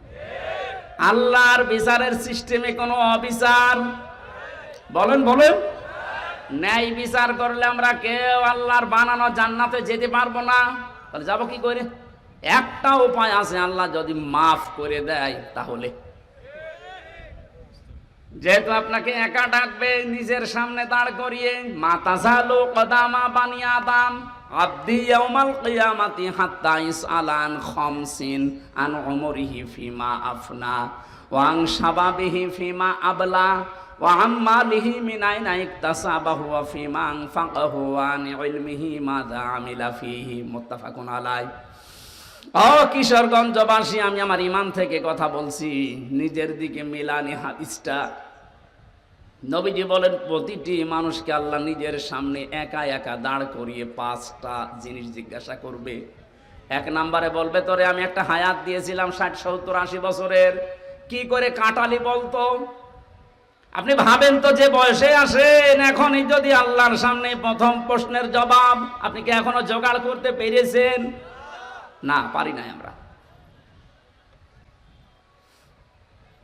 আল্লাহর বিচারের সিস্টেমে কোনো অবিচার, বলেন বলেন। ন্যায় বিচার করলে আমরা কেউ আল্লাহর বানানো জান্নাতে যেতে পারবো না। তাহলে যাবো কি করে? একটা উপায় আছে, আল্লাহ যদি মাফ করে দেয় তাহলে। যেহেতু আপনাকে একা ডাকবে, নিজের সামনে দাঁড় করিয়ে, মাতাজালু কদামা বানি আদম আব্দি ইয়াউমাল কিয়ামাতি হাত্তা ইসআলান খামসিন আন উমরিহি ফিমা আফনা ওয়া আন শাবাবিহি ফিমা আবলা ওয়া আম্মালিহি মিন আইনা ইকতাসাবাহু ওয়া ফিমা আনফাকাহু ওয়া আন ইলমিহি মাযা আমিলা ফিহি। মুত্তাফাকুন আলাইহি। ও কিশোরগঞ্জবাসী, আমি আমার ইমান থেকে কথা বলছি, নিজের দিকে মিলানি হাদিসটা। নবীজি বলেন, প্রতিটি মানুষকে আল্লাহ নিজের সামনে একা একা দাঁড় করিয়ে 5টা জিনিস জিজ্ঞাসা করবে। 1 নম্বরে বলবে, তোরে আমি একটা হায়াত দিয়েছিলাম 60, 70, 80 বছরের, কি করে কাটালি বলতো? আপনি ভাবেন তো, যে বয়সে আসেন, এখনই যদি আল্লাহর সামনে প্রথম প্রশ্নের জবাব আপনি কি এখনো জোগাড় করতে পেরেছেন? না, পারি নাই আমরা।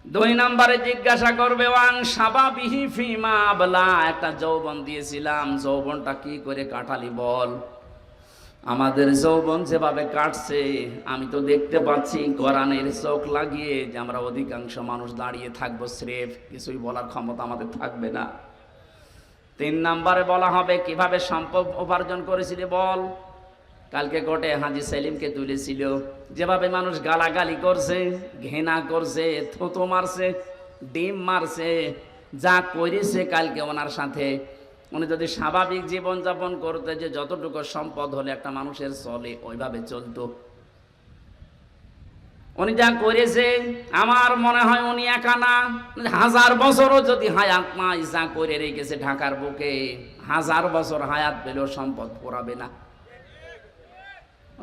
2 নম্বরে জিজ্ঞাসা করবে, ওয়াং শাবাবিহি ফিমা আবলা, একটা যৌবন দিয়েছিলাম, যৌবনটা কি করে কাটালি বল। আমাদের যৌবন যেভাবে কাটছে, আমি তো দেখতে পাচ্ছি কোরআনের চোখ লাগিয়ে, যে আমরা অধিকাংশ মানুষ দাঁড়িয়ে থাকবো স্রেফ, কিছুই বলার ক্ষমতা আমাদের থাকবে না। 3 নম্বরে বলা হবে, কিভাবে সম্পদ উপার্জন করেছিলি বল। কালকে কোর্টে হাজী সেলিমকে তুলেছিল, যেভাবে মানুষ গালাগালি করছে, ঘৃণা করছে, থুতু মারছে, ডিম মারছে, যা করেছে কালকে ওনার সাথে, উনি যদি স্বাভাবিক জীবনযাপন করতে, যে যতটুকু সম্পদ হলে একটা মানুষের চলে ওইভাবে চলতো, উনি যা করেছে, আমার মনে হয় উনি একা না, 1000 বছরও যদি হায়াত নাই, যা করে রেখেছে ঢাকার বুকে, 1000 বছর হায়াত পেলেও সম্পদ পোড়াবে না।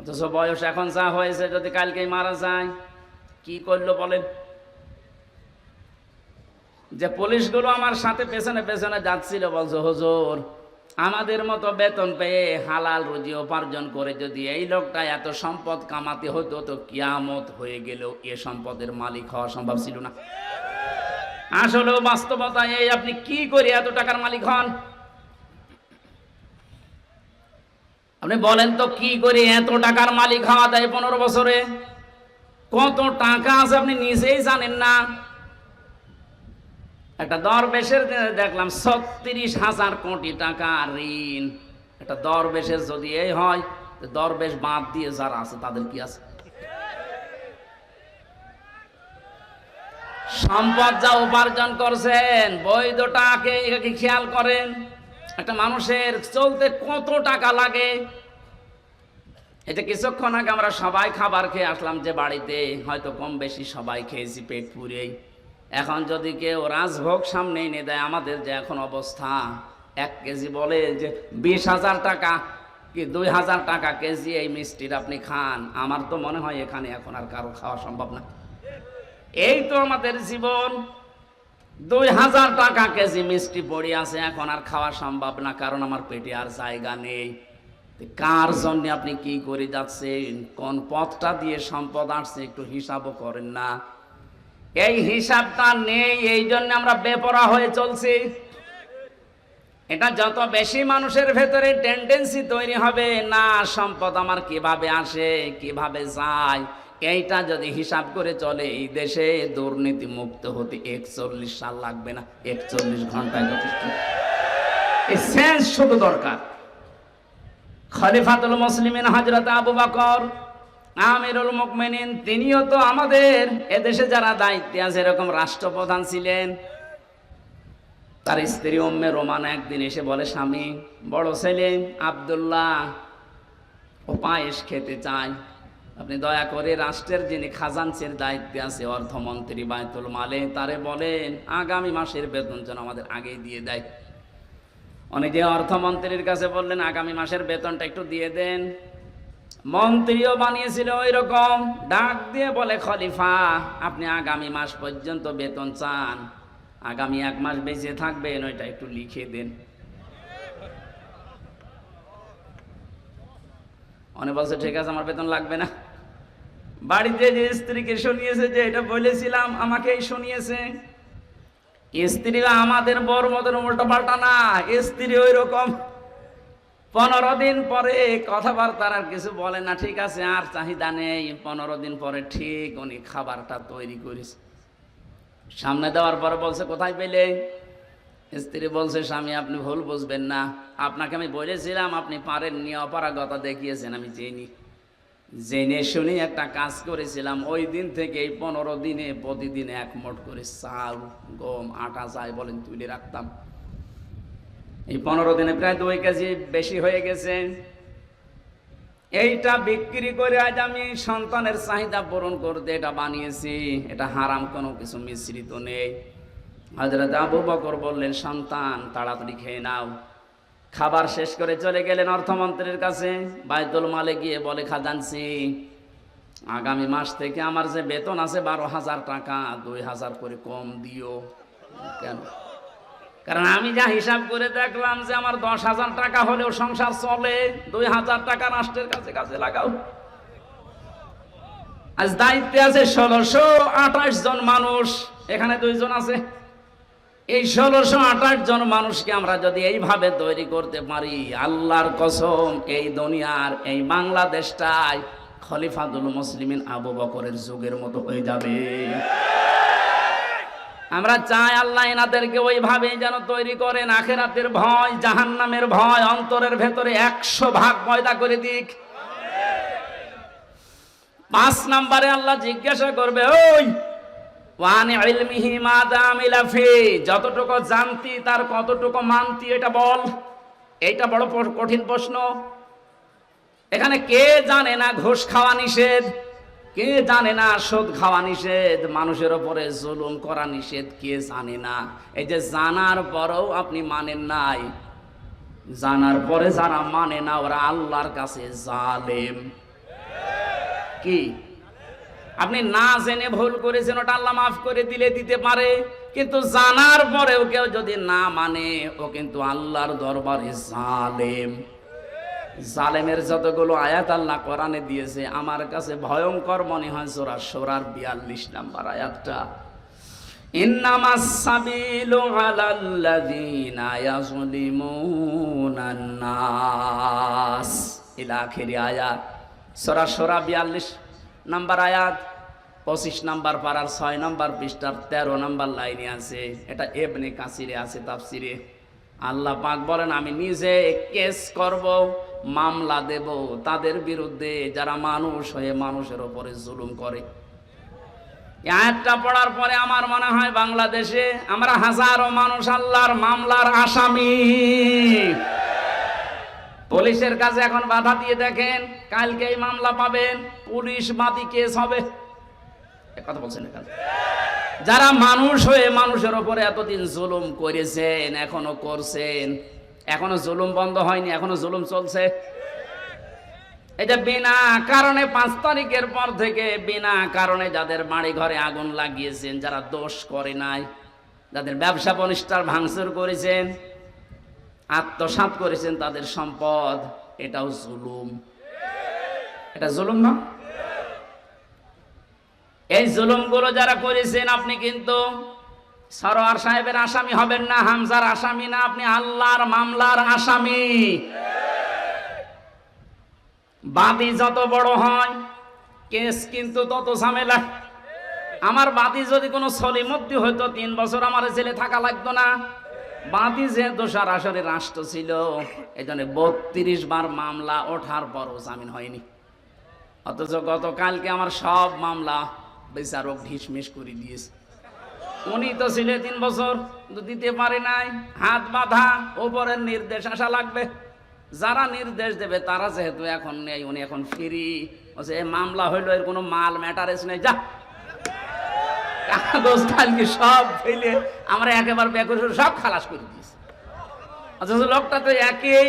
অথচ বয়স এখন যা হয়েছে, যদি কালকেই মারা যায়, কি করলো বলেন? যে পুলিশগুলো আমার সাথে পেছনে পেছনে যাচ্ছিল, বলছে, হুজুর আমাদের মতো বেতন পেয়ে হালাল রুজি উপার্জন করে যদি এই লোকটা এত সম্পদ কামাতে হতো, তো কিয়ামত হয়ে গেলেও এ সম্পদের মালিক হওয়া সম্ভব ছিল না। আসলেও বাস্তবতা এই, আপনি কি করে এত টাকার মালিক হন? আপনি বলেন তো, কি করে এত টাকার মালিক হওয়া যায় 15 বছরে? কত টাকা আছে আপনি নিজেই জানেন না। একটা দরবেশের দেখলাম 36,000 কোটি টাকা ঋণ। একটা দরবেশের যদি এই হয়, দরবেশ বাদ দিয়ে যারা আছে তাদের কি আছে? সম্পদ যা উপার্জন করছেন, বৈধটাকে খেয়াল করেন। একটা মানুষের চলতে কত টাকা লাগে। এটা কিছুক্ষণ আগে আমরা সবাই খাবার খেয়ে আসলাম, যে বাড়িতে হয়তো কম বেশি সবাই খেয়েছি পেট পুরেই। এখন যদি কেউ রাজভোগ সামনে এনে দেয়, আমাদের যে এখন অবস্থা, 1 কেজি বলে যে 20,000 টাকা কি 2,000 টাকা কেজি এই মিষ্টির আপনি খান, আমার তো মনে হয় এখানে এখন আর কারো খাওয়া সম্ভব না। এই তো আমাদের জীবন, 2,000 টাকা কেজি মিষ্টি পড়ে আছে, এখন আর খাওয়া সম্ভব না, কারণ আমার পেটে আর জায়গা নেই। কার জন্য আপনি কি করে যাচ্ছেন, কোন পথটা দিয়ে সম্পদ আসছে, একটু হিসাবও করেন না। এই হিসাবটা নেই, এই জন্য আমরা বেপরোয়া হয়ে চলছি। এটা যত বেশি মানুষের ভেতরে টেন্ডেন্সি তৈরি হবে, না সম্পদ আমার কিভাবে আসে কিভাবে যায়, এইটা যদি হিসাব করে চলে, এই দেশে দুর্নীতি মুক্ত হতে 41 সাল লাগবে না, 41 ঘন্টায় যথেষ্ট। এই সেন্স শুধু দরকার। খলিফাতুল মুসলিমিন হযরত আবু বকর আমিরুল মুমিনিন, তিনিও তো আমাদের এদেশে যারা দায়িত্বে আছে এরকম রাষ্ট্রপ্রধান ছিলেন। তার স্ত্রী উম্মে রোমানা একদিন এসে বলে, স্বামী, বড় ছেলে আব্দুল্লাহ ও পায়েস খেতে চায়, আপনি দয়া করে রাষ্ট্রের যিনি খাজানচির দায়িত্বে আছে, অর্থমন্ত্রী বায়তুল মালে, তারে বলেন আগামী মাসের বেতন যেন আমাদের আগেই দিয়ে দেয়। উনি যে অর্থমন্ত্রীর কাছে বললেন আগামী মাসের বেতনটা একটু দিয়ে দেন, মন্ত্রীও বানিয়েছিল ওই রকম, ডাক দিয়ে বলে, খলিফা আপনি আগামী মাস পর্যন্ত বেতন চান, আগামী 1 মাস বেঁচে থাকবেন, ওইটা একটু লিখে দেন। উনি বলছে ঠিক আছে, আমার বেতন লাগবে না। বাড়িতে যে স্ত্রীকে শুনিয়েছে যে এটা বলেছিলাম, আমাকেই শুনিয়েছে। স্ত্রীরা আমাদের বড় মতন উল্টো পাল্টা না, স্ত্রী ওই রকম 15 দিন পরে কথাবার্তা আর কিছু বলে না, ঠিক আছে আর চাহিদা নেই। 15 দিন পরে ঠিক উনি খাবারটা তৈরি করেছে, সামনে দেওয়ার পরে বলছে কোথায় পেলে? স্ত্রী বলছে, স্বামী আপনি ভুল বুঝবেন না, আপনাকে আমি বলেছিলাম আপনি পারেননি, অপারগতা দেখিয়েছেন, আমি জেনে শুনে একটা কাজ করেছিলাম। ওই দিন থেকে এই 15 দিনে প্রতিদিন 1 মুঠ করে চাল, গম, আটা যাই বলেন তুলে রাখতাম। এই 15 দিনে প্রায় 2 কেজি বেশি হয়ে গেছে। এইটা বিক্রি করে আজ আমি সন্তানের চাহিদা পূরণ করতে এটা বানিয়েছি, এটা হারাম কোনো কিছু মিশ্রিত নেই। হযরত আবু বকর বললেন, সন্তান তাড়াতাড়ি খেয়ে নাও। খাবার শেষ করে চলে গেলেন অর্থমন্ত্রীর কাছে। বায়তুল মালে গিয়ে বলে, খাজানচি আগামী মাস থেকে আমার যে বেতন আছে 12,000 টাকা, 2,000 করে কম দিও। কেন? কারণ আমি যা হিসাব করে দেখলাম যে আমার 10,000 টাকা হলেও সংসার চলে, 2,000 টাকা রাষ্ট্রের কাছে কাজে লাগাও। আজ দায়িত্বে আছে 1628 জন মানুষ, এখানে 2 জন আছে। এই 1628 জন মানুষকে আমরা যদি এইভাবে তৈরি করতে পারি, আল্লাহর কসম এই দুনিয়ার এই বাংলাদেশটাই খলিফাতুল মুসলিমিন আবু বকরের যুগের মতো হয়ে যাবে। আমরা চাই আল্লাহ এনাদেরকে ওইভাবে যেন তৈরি করেন, আখিরাতের ভয়, জাহান্নামের ভয় অন্তরের ভেতরে 100 ভাগ পয়দা করে দিক। 5 নম্বরে আল্লাহ জিজ্ঞাসা করবে, ওই ওয়ান ইলমিহি মাযা আমিলা ফি, যতটুকু জানতি তার কতটুকু মানতি এটা বল। এইটা বড় কঠিন প্রশ্ন। এখানে কে জানে না ঘুষ খাওয়া নিষেধ? কে জানে না সুদ খাওয়া নিষেধ? মানুষের উপরে জুলুম করা নিষেধ? কে জানে না? এই যে জানার পরেও আপনি মানেন নাই, জানার পরে যারা মানে না ওরা আল্লাহর কাছে জালেম। কি আপনি না জেনে ভুল করেছেন, ওটা আল্লাহ মাফ করে দিতে পারে, কিন্তু জানার পরেও কেউ যদি না মানে ও কিন্তু আল্লাহর দরবারে জালেম। জালেমের যতগুলো আয়াত আল্লাহ কোরআনে দিয়েছে, আমার কাছে ভয়ঙ্কর মনে হয় সূরা শূরার 42 নম্বর আয়াতটা, ইন্নামাস সাবিলু আলাল্লাযীনা ইয়াযলিমুনান নাস ইলা আখির আয়াত। সূরা শূরা 42 নম্বর আয়াত, 25 নম্বর পারার 6 নম্বর পৃষ্ঠার 13 নম্বর লাইনে আছে। এটা ইবনে কাসিরে আছে তাফসিরে। আল্লাহ পাক বলেন, আমি নিজে কেস করব, মামলা দেব তাদের বিরুদ্ধে যারা মানুষ হয়ে মানুষের উপরে জুলুম করে। এই আয়াতটা পড়ার পরে আমার মনে হয় বাংলাদেশে আমরা হাজারো মানুষ আল্লাহর মামলার আসামি। পুলিশের কাছে এখন বাধা দিয়ে দেখেন, কালকে এই মামলা পাবেন, পুলিশ বাদী কেস হবে। কথা বলছেন এখানে যারা মানুষ হয়ে মানুষের উপরে এতদিন জুলুম করেছেন, এখনো করছেন, এখনো জুলুম বন্ধ হয়নি, এখনো জুলুম চলছে। এটা বিনা কারণে 5 তারিখের পর থেকে বিনা কারণে যাদের বাড়ি ঘরে আগুন লাগিয়েছেন, যারা দোষ করে নাই, যাদের ব্যবসা প্রতিষ্ঠান ভাঙচুর করেছেন, আত্মসাৎ করেছেন তাদের সম্পদ, এটাও জুলুম। এটা জুলুম না? এই জুলুমগুলো যারা করেছেন আপনি কিন্তু সরোয়ার সাহেবের আসামি হবেন না, হামজার আসামি না, আপনি আল্লাহর মামলার আসামি। বাদী যত বড় হয় কেস কিন্তু তত ঝামেলা। আমার বাদী যদি কোনো সলিমদ্দি হইতো 3 বছর আমার ছেলে থাকা লাগতো না। বাদী যেহেতু সরাসরি রাষ্ট্র ছিল, এই জন্য 32 বার মামলা ওঠার পরও জামিন হয়নি। অথচ গতকালকে আমার সব মামলা বিচারক ঢিসমিস করে দিয়েছে। উনি তো ছিল 3 বছর, দিতে পারে নাই, হাত বাঁধা, ওপরের নির্দেশ আসা লাগবে। যারা নির্দেশ দেবে তারা যেহেতু এখন নেই, উনি এখন ফ্রি। বলছে মামলা হইলো, এর কোনো মাল ম্যাটারেস নেই, যা কাগজ কালকে সব ফেলে আমরা একেবারে বেকস সব খালাস করে দিয়েছি। অথচ লোকটা তো একই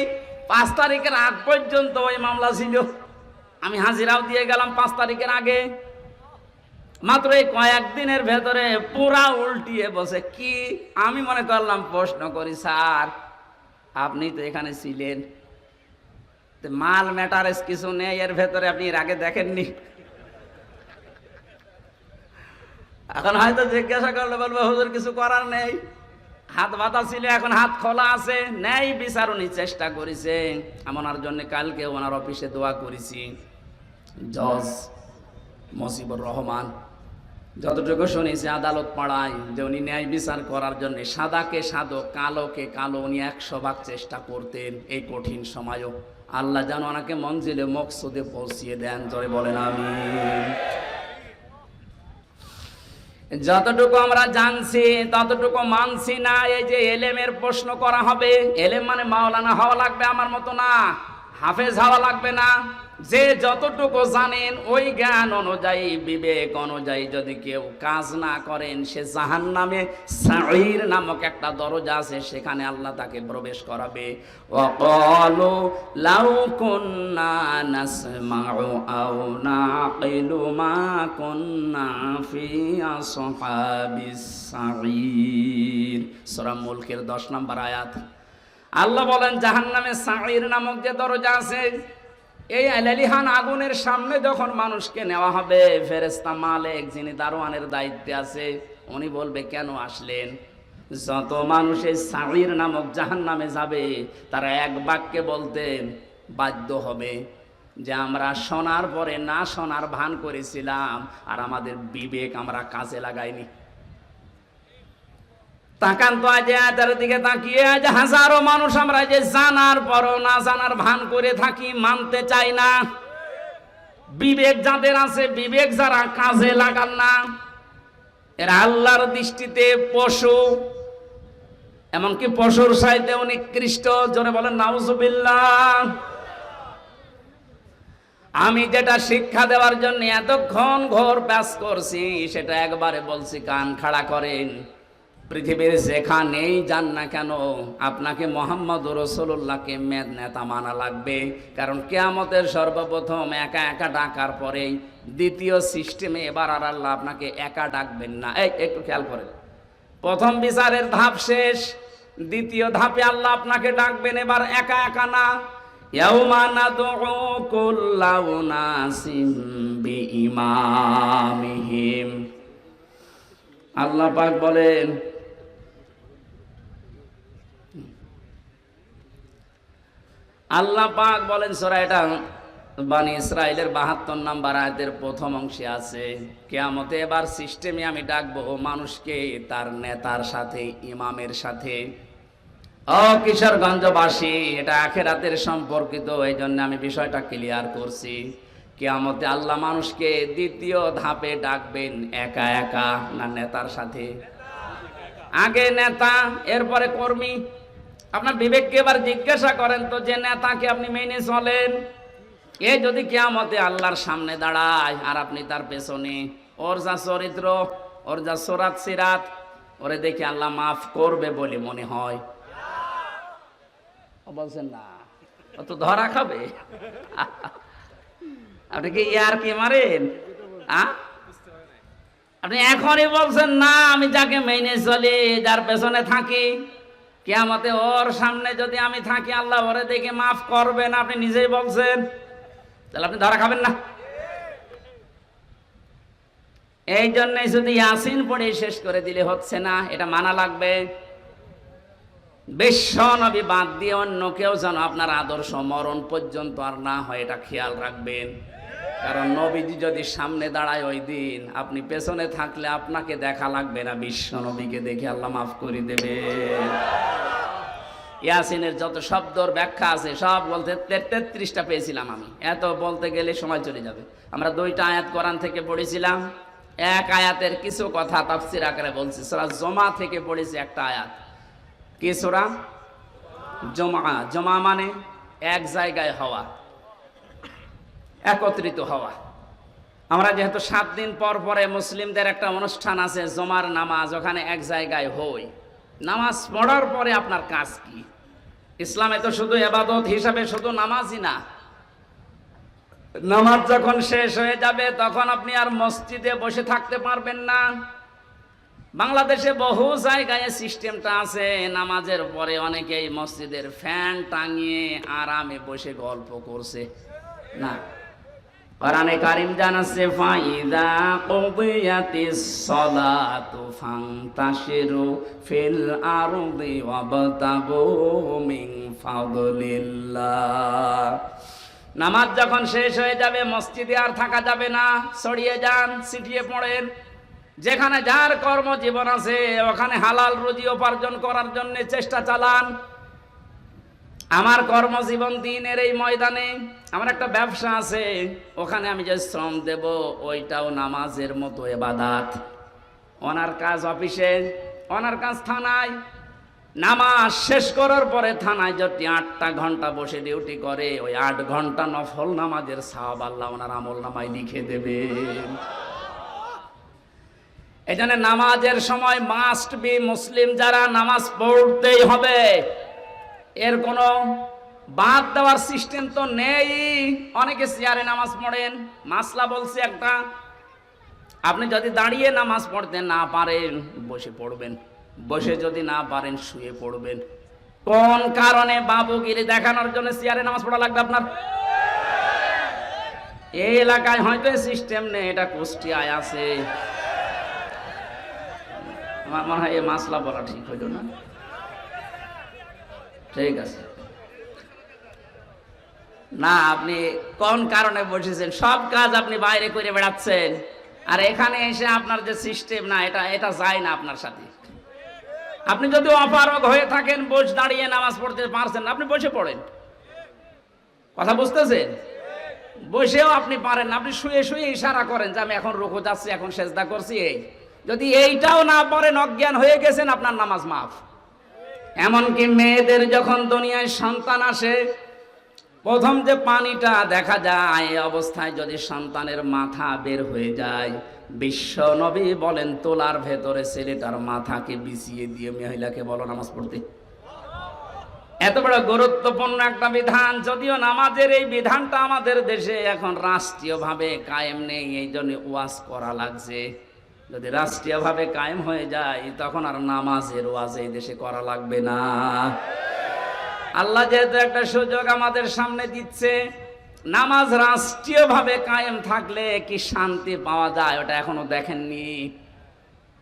5 তারিখের আগ পর্যন্ত ওই মামলা ছিল। আমি হাজিরাও দিয়ে গেলাম 5 তারিখের আগে। মাত্র এই কয়েকদিনের ভেতরে পুরা উল্টিয়ে বসে। কি আমি মনে করলাম, প্রশ্ন করি, স্যার আপনি তো এখানে ছিলেন, মাল ম্যাটারেস কিছু নেই এর ভেতরে, আপনি এর আগে দেখেননি? এখন হয়তো জিজ্ঞাসা করলে বলবো হুজুর কিছু করার নেই, হাত বাঁধা ছিল, এখন হাত খোলা আছে। নেই বিচার উনি চেষ্টা করেছে। আমি ওনার জন্য কালকে ওনার অফিসে দোয়া করেছি। জজ মজিবুর রহমান, যতটুকু শুনেছি আদালত পাড়ায়, যে উনি ন্যায় বিচার করার জন্য সাদাকে সাদো কালোকে কালো উনি 100 ভাগ চেষ্টা করতেন। এই কঠিন সময়ও আল্লাহ যেন ওনাকে মঞ্জিলে মকসুদে পৌঁছিয়ে দেন। জোরে বলেন আমিন। যতটুকু আমরা জানছি ততটুকু মানছি না। এই যে এলেমের প্রশ্ন করা হবে, এলেম মানে মাওলানা হওয়া লাগবে আমার মতো না, হাফেজ হওয়া লাগবে না। যে যতটুকু জানেন ওই জ্ঞান অনুযায়ী, বিবেক অনুযায়ী যদি কেউ কাজ না করেন, সে জাহান্নামে সাঈর নামক একটা দরজা আছে, সেখানে আল্লাহ তাকে প্রবেশ করাবে। ওয়াকালু লাউ কুন্না নাসমাউ আও নাকিলু মা কুন্না ফি আসহাবিস সাঈর। সূরা মুলকের 10 নম্বর আয়াত। আল্লাহ বলেন জাহান্নামে সাঈর নামক যে দরজা আছে, এই আলালিহান আগুনের সামনে যখন মানুষকে নেওয়া হবে, ফেরেশতা মালিক যিনি দারোয়ানের দায়িত্বে আছে, উনি বলবে কেন আসলেন? যত মানুষ এই সাঈর নামক জাহান্নামে যাবে, তারা এক বাক্যে বলতেন বাধ্য হবে যে আমরা শোনার পরে না শোনার ভান করেছিলাম, আর আমাদের বিবেক আমরা কাজে লাগাইনি। তাকান তো আজ এটার দিকে তাকিয়ে, আজ হাজারো মানুষ আমরা যে জানার পরও না জানার ভান করে থাকি, মানতে চাই না। বিবেক যাদের আছে, বিবেক যারা কাজে লাগান না, এরা আল্লাহর দৃষ্টিতে পশু, এমনকি পশুর চাইতে নিকৃষ্ট। জোরে বলেন নাউজুবিল্লাহ। আমি যেটা শিক্ষা দেওয়ার জন্য এতক্ষণ ঘোর ব্যাস করছি, সেটা একবারে বলছি, কান খাড়া করেন। পৃথিবীর যেখানেই যান না কেন, আপনাকে মুহাম্মদ রাসূলুল্লাহকে নেতা মানা লাগবে। কারণ কিয়ামতের সর্বপ্রথম একা একা ডাকার পরেই দ্বিতীয় সিস্টেমে এবার আর আল্লাহ আপনাকে একা ডাকবেন না। এই একটু খেয়াল করেন, প্রথম বিচারের ধাপ শেষ, দ্বিতীয় ধাপে আল্লাহ আপনাকে ডাকবেন এবার একা একা না। ইয়াউমা নাদউ কুল্লা উনাসিম বিইমামিহিম। আল্লাহ পাক বলেন, সূরা এটা বনী ইসরাইলের 72 নম্বর আয়াতের প্রথম অংশে আছে, কিয়ামতে এবার সিস্টেমে আমি ডাকবো মানুষকে তার নেতার সাথে, ইমামের সাথে। ও কিশোরগঞ্জবাসী, এটা আখিরাতের সম্পর্কিত, এই জন্য আমি বিষয়টা ক্লিয়ার করছি। কিয়ামতে আল্লাহ মানুষকে দ্বিতীয় ধাপে ডাকবেন একা একা না নেতার সাথে? আগে নেতা, এরপরে কর্মী। আপনার বিবেককে এবার জিজ্ঞাসা করেন তো, যে নেতাকে আপনি মেনে চলেন, এ যদি কিয়ামতে আল্লাহর সামনে দাঁড়ায় আর আপনি তার পেছনে, ওর যা চরিত্র, ওর যা সোরাত সিরাত, ওরে দেখে আল্লাহ মাফ করবে বলে মনে হয়? বলছেন না, ও তো ধরা খাবে। আপনি কি ইয়ার কি মারেন? আপনি এখনই বলছেন না, আমি যাকে মেনে চলি, যার পেছনে থাকি, কিয়ামতে ওর সামনে যদি আমি থাকি আল্লাহ ওরে দেখে মাফ করবেন, আপনি নিজেই বলছেন, তাহলে আপনি ধরা খাবেন না। এই জন্যই শুধু ইয়াসিন পড়ে শেষ করে দিলে হচ্ছে না, এটা মানা লাগবে। বিশ্ব নবী বাদ দিয়ে অন্য কেউ যেন আপনার আদর্শ মরণ পর্যন্ত আর না হয়, এটা খেয়াল রাখবেন। কারণ নবীজি যদি সামনে দাঁড়ায় ওই দিন, আপনি পেছনে থাকলে আপনাকে দেখা লাগবে না, বিশ্ব নবীকে দেখে আল্লাহ মাফ করে দেবে। ইয়াসিনের যত শব্দর ব্যাখ্যা আছে সব বলতে 33টা পেয়েছিলাম আমি, এত বলতে গেলে সময় চলে যাবে। আমরা 2টা আয়াত কোরআন থেকে পড়েছিলাম, এক আয়াতের কিছু কথা তাফসীর আকারে বলছি। সূরা জমা থেকে পড়েছি একটা আয়াত। কি সূরা? জমা। জমা মানে এক জায়গায় হওয়া, একত্রিত হওয়া। আমরা যেহেতু 7 দিন পর পরে মুসলিমদের একটা অনুষ্ঠান আছে জমার নামাজ, ওখানে এক জায়গায় হই। নামাজ পড়ার পরে আপনার কাজ কি? ইসলামে তো শুধু ইবাদত হিসাবে শুধু নামাজই না, নামাজ যখন শেষ হয়ে যাবে তখন আপনি আর মসজিদে বসে থাকতে পারবেন না। বাংলাদেশে বহু জায়গায় সিস্টেমটা আছে, নামাজের পরে অনেকেই মসজিদের ফ্যান টাঙিয়ে আরামে বসে গল্প করছে। না, কোরআনে কারীম জানাচ্ছে ফাইদা কুদিয়াতিস সালাতু ফান্তাশিরু ফিল আরদি ওয়াবতাগু মিন ফাদলিল্লাহ। নামাজ যখন শেষ হয়ে যাবে মসজিদে আর থাকা যাবে না, ছড়িয়ে যান, ছিটিয়ে পড়েন। যেখানে যার কর্মজীবন আছে ওখানে হালাল রুজি উপার্জন করার জন্য চেষ্টা চালান। আমার কর্মজীবন দিনের এই ময়দানে, আমার একটা ব্যবসা আছে, ওখানে আমি যে শ্রম দেব ওইটাও নামাজের মতো ইবাদত। ওনার কাজ অফিসে, ওনার কাজ থানায়, নামাজ শেষ করার পরে থানায় যদি 8টা ঘন্টা বসে ডিউটি করে, ওই 8 ঘন্টা নফল নামাজের সওয়াব আল্লাহ ওনার আমল নামায় লিখে দেবে। এই জন্য নামাজের সময় মাস্ট বি, মুসলিম যারা নামাজ পড়তেই হবে, এর কোনো বাদ দেওয়ার সিস্টেম তো নেই। অনেকে চেয়ারে নামাজ পড়েন, মাসলা বলছে একটা, আপনি যদি দাঁড়িয়ে নামাজ পড়তে না পারেন বসে পড়বেন, বসে যদি না পারেন শুয়ে পড়বেন। কোন কারণে বাবুগিরি দেখানোর জন্য চেয়ারে নামাজ পড়া লাগবে আপনার? এই এলাকায় হয়তো সিস্টেম নেই, এটা কুষ্টিয়ায় আছে। আমার মনে হয় এই মাসলা বলা ঠিক হইল না। ঠিক আছে না, আপনি কোন কারণে বসেছেন? সব কাজ আপনি বাইরে করে বেড়াচ্ছেন, আর এখানে এসে আপনার যে সিস্টেম না, এটা যায় না আপনার সাথে। আপনি যদি অপারগ হয়ে থাকেন, বসে দাঁড়িয়ে নামাজ পড়তে পারছেন না, আপনি বসে পড়েন। কথা বুঝতেছেন? বসেও আপনি পারেন না, আপনি শুয়ে শুয়ে ইশারা করেন যে আমি এখন রুকু যাচ্ছি, এখন সেজদা করছি। এই যদি এইটাও না পারেন, অজ্ঞান হয়ে গেছেন, আপনার নামাজ মাফ। এমনকি মেয়েদের যখন দুনিয়ায় সন্তান আসে, প্রথম যে পানিটা দেখা যায়, এই অবস্থায় যদি সন্তানের মাথা বের হয়ে যায়, বিশ্ব নবী বলেন তোলার ভেতরে ছেলেটার মাথাকে বিছিয়ে দিয়ে মহিলাকে বলো নামাজ পড়তে। এত বড় গুরুত্বপূর্ণ একটা বিধান, যদিও নামাজের এই বিধানটা আমাদের দেশে এখন রাষ্ট্রীয়ভাবে কায়েম নেই, এই জন্য ওয়াজ করা লাগছে। যদি রাষ্ট্রীয়ভাবে কায়েম হয়ে যায় তখন আর নামাজের ওয়াজ এই দেশে করা লাগবে না। আল্লাহ যেহেতু একটা সুযোগ আমাদের সামনে দিচ্ছে, নামাজ রাষ্ট্রীয়ভাবে কায়েম থাকলে কি শান্তি পাওয়া যায় ওটা এখনো দেখেননি।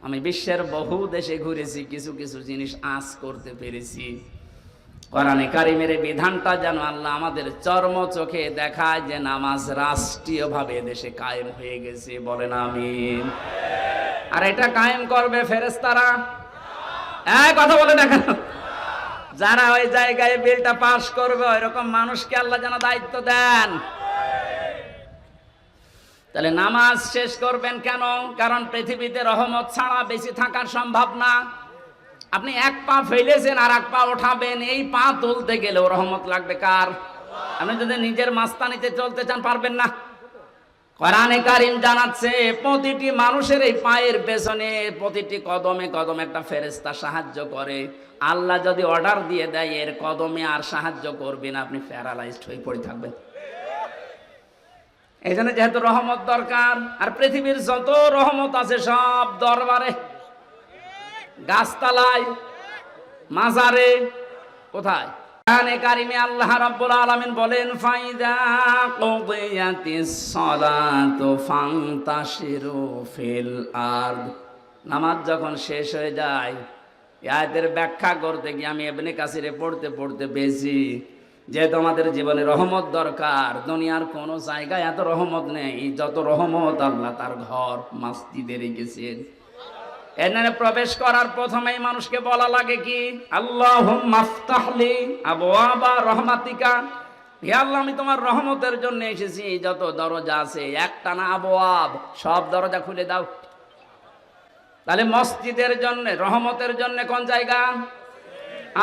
আমি বিশ্বের বহু দেশে ঘুরেছি, কিছু কিছু জিনিস আঁচ করতে পেরেছি। কোরআনে কারিমের বিধানটা যেন আল্লাহ আমাদের চর্ম চোখে দেখায় যে নামাজ রাষ্ট্রীয়ভাবে দেশে কায়েম হয়ে গেছে, বলেন আমিন। আর এটা কায়েম করবে ফেরেশতারা? কথা বলে দেখেন, যারা ওই জায়গায় বিলটা পাস করবে ওইরকম মানুষকে আল্লাহ যেন দায়িত্ব দেন। তাহলে নামাজ শেষ করবেন কেন? কারণ পৃথিবীতে রহমত ছাড়া বেশি থাকার সম্ভব না। আপনি এক পা ফেলেছেন আর এক পা ওঠাবেন, এই পা তুলতে গেলেও রহমত লাগবে কার? আপনি যদি নিজের মাস্তানিতে চলতে চান পারবেন না। কোরআনে কারীম জানাচ্ছে প্রতিটি মানুষের এই পায়ের পেছনে প্রতিটি কদমে কদমে একটা ফেরেশতা সাহায্য করে। আল্লাহ যদি অর্ডার দিয়ে দেয় এর কদমে আর সাহায্য করবেন, আপনি প্যারালাইজড হয়ে পড়ে থাকবেন। এই জন্য যেহেতু রহমত দরকার, আর পৃথিবীর যত রহমত আছে সব দরবারে, গাছতলায়, মাজারে, কোথায়? কোরআনে কারিমে আল্লাহ রাব্বুল আলামিন বলেন ফাইদা কুদিয়াতিস সালাতু ফান্তাশিরু ফিল আরদ। নামাজ যখন শেষ হয়ে যায়, এই আয়াতের ব্যাখ্যা করতে গিয়ে আমি ইবনে কাসিরে পড়তে পড়তে পেয়েছি যেহেতু আমাদের জীবনে রহমত দরকার, দুনিয়ার কোন জায়গায় এত রহমত নেই যত রহমত আল্লাহ তার ঘর মসজিদে রেখেছেন। এখানে প্রবেশ করার প্রথমেই মানুষকে বলা লাগে কি? আল্লাহুম্মা আফতাহলি আবওয়াবা রহমাতিকা। হে আল্লাহ, আমি তোমার রহমতের জন্য এসেছি, যত দরজা আছে একটানা আবওয়াব, সব দরজা খুলে দাও। তাহলে মসজিদের জন্য, রহমতের জন্য কোন জায়গা?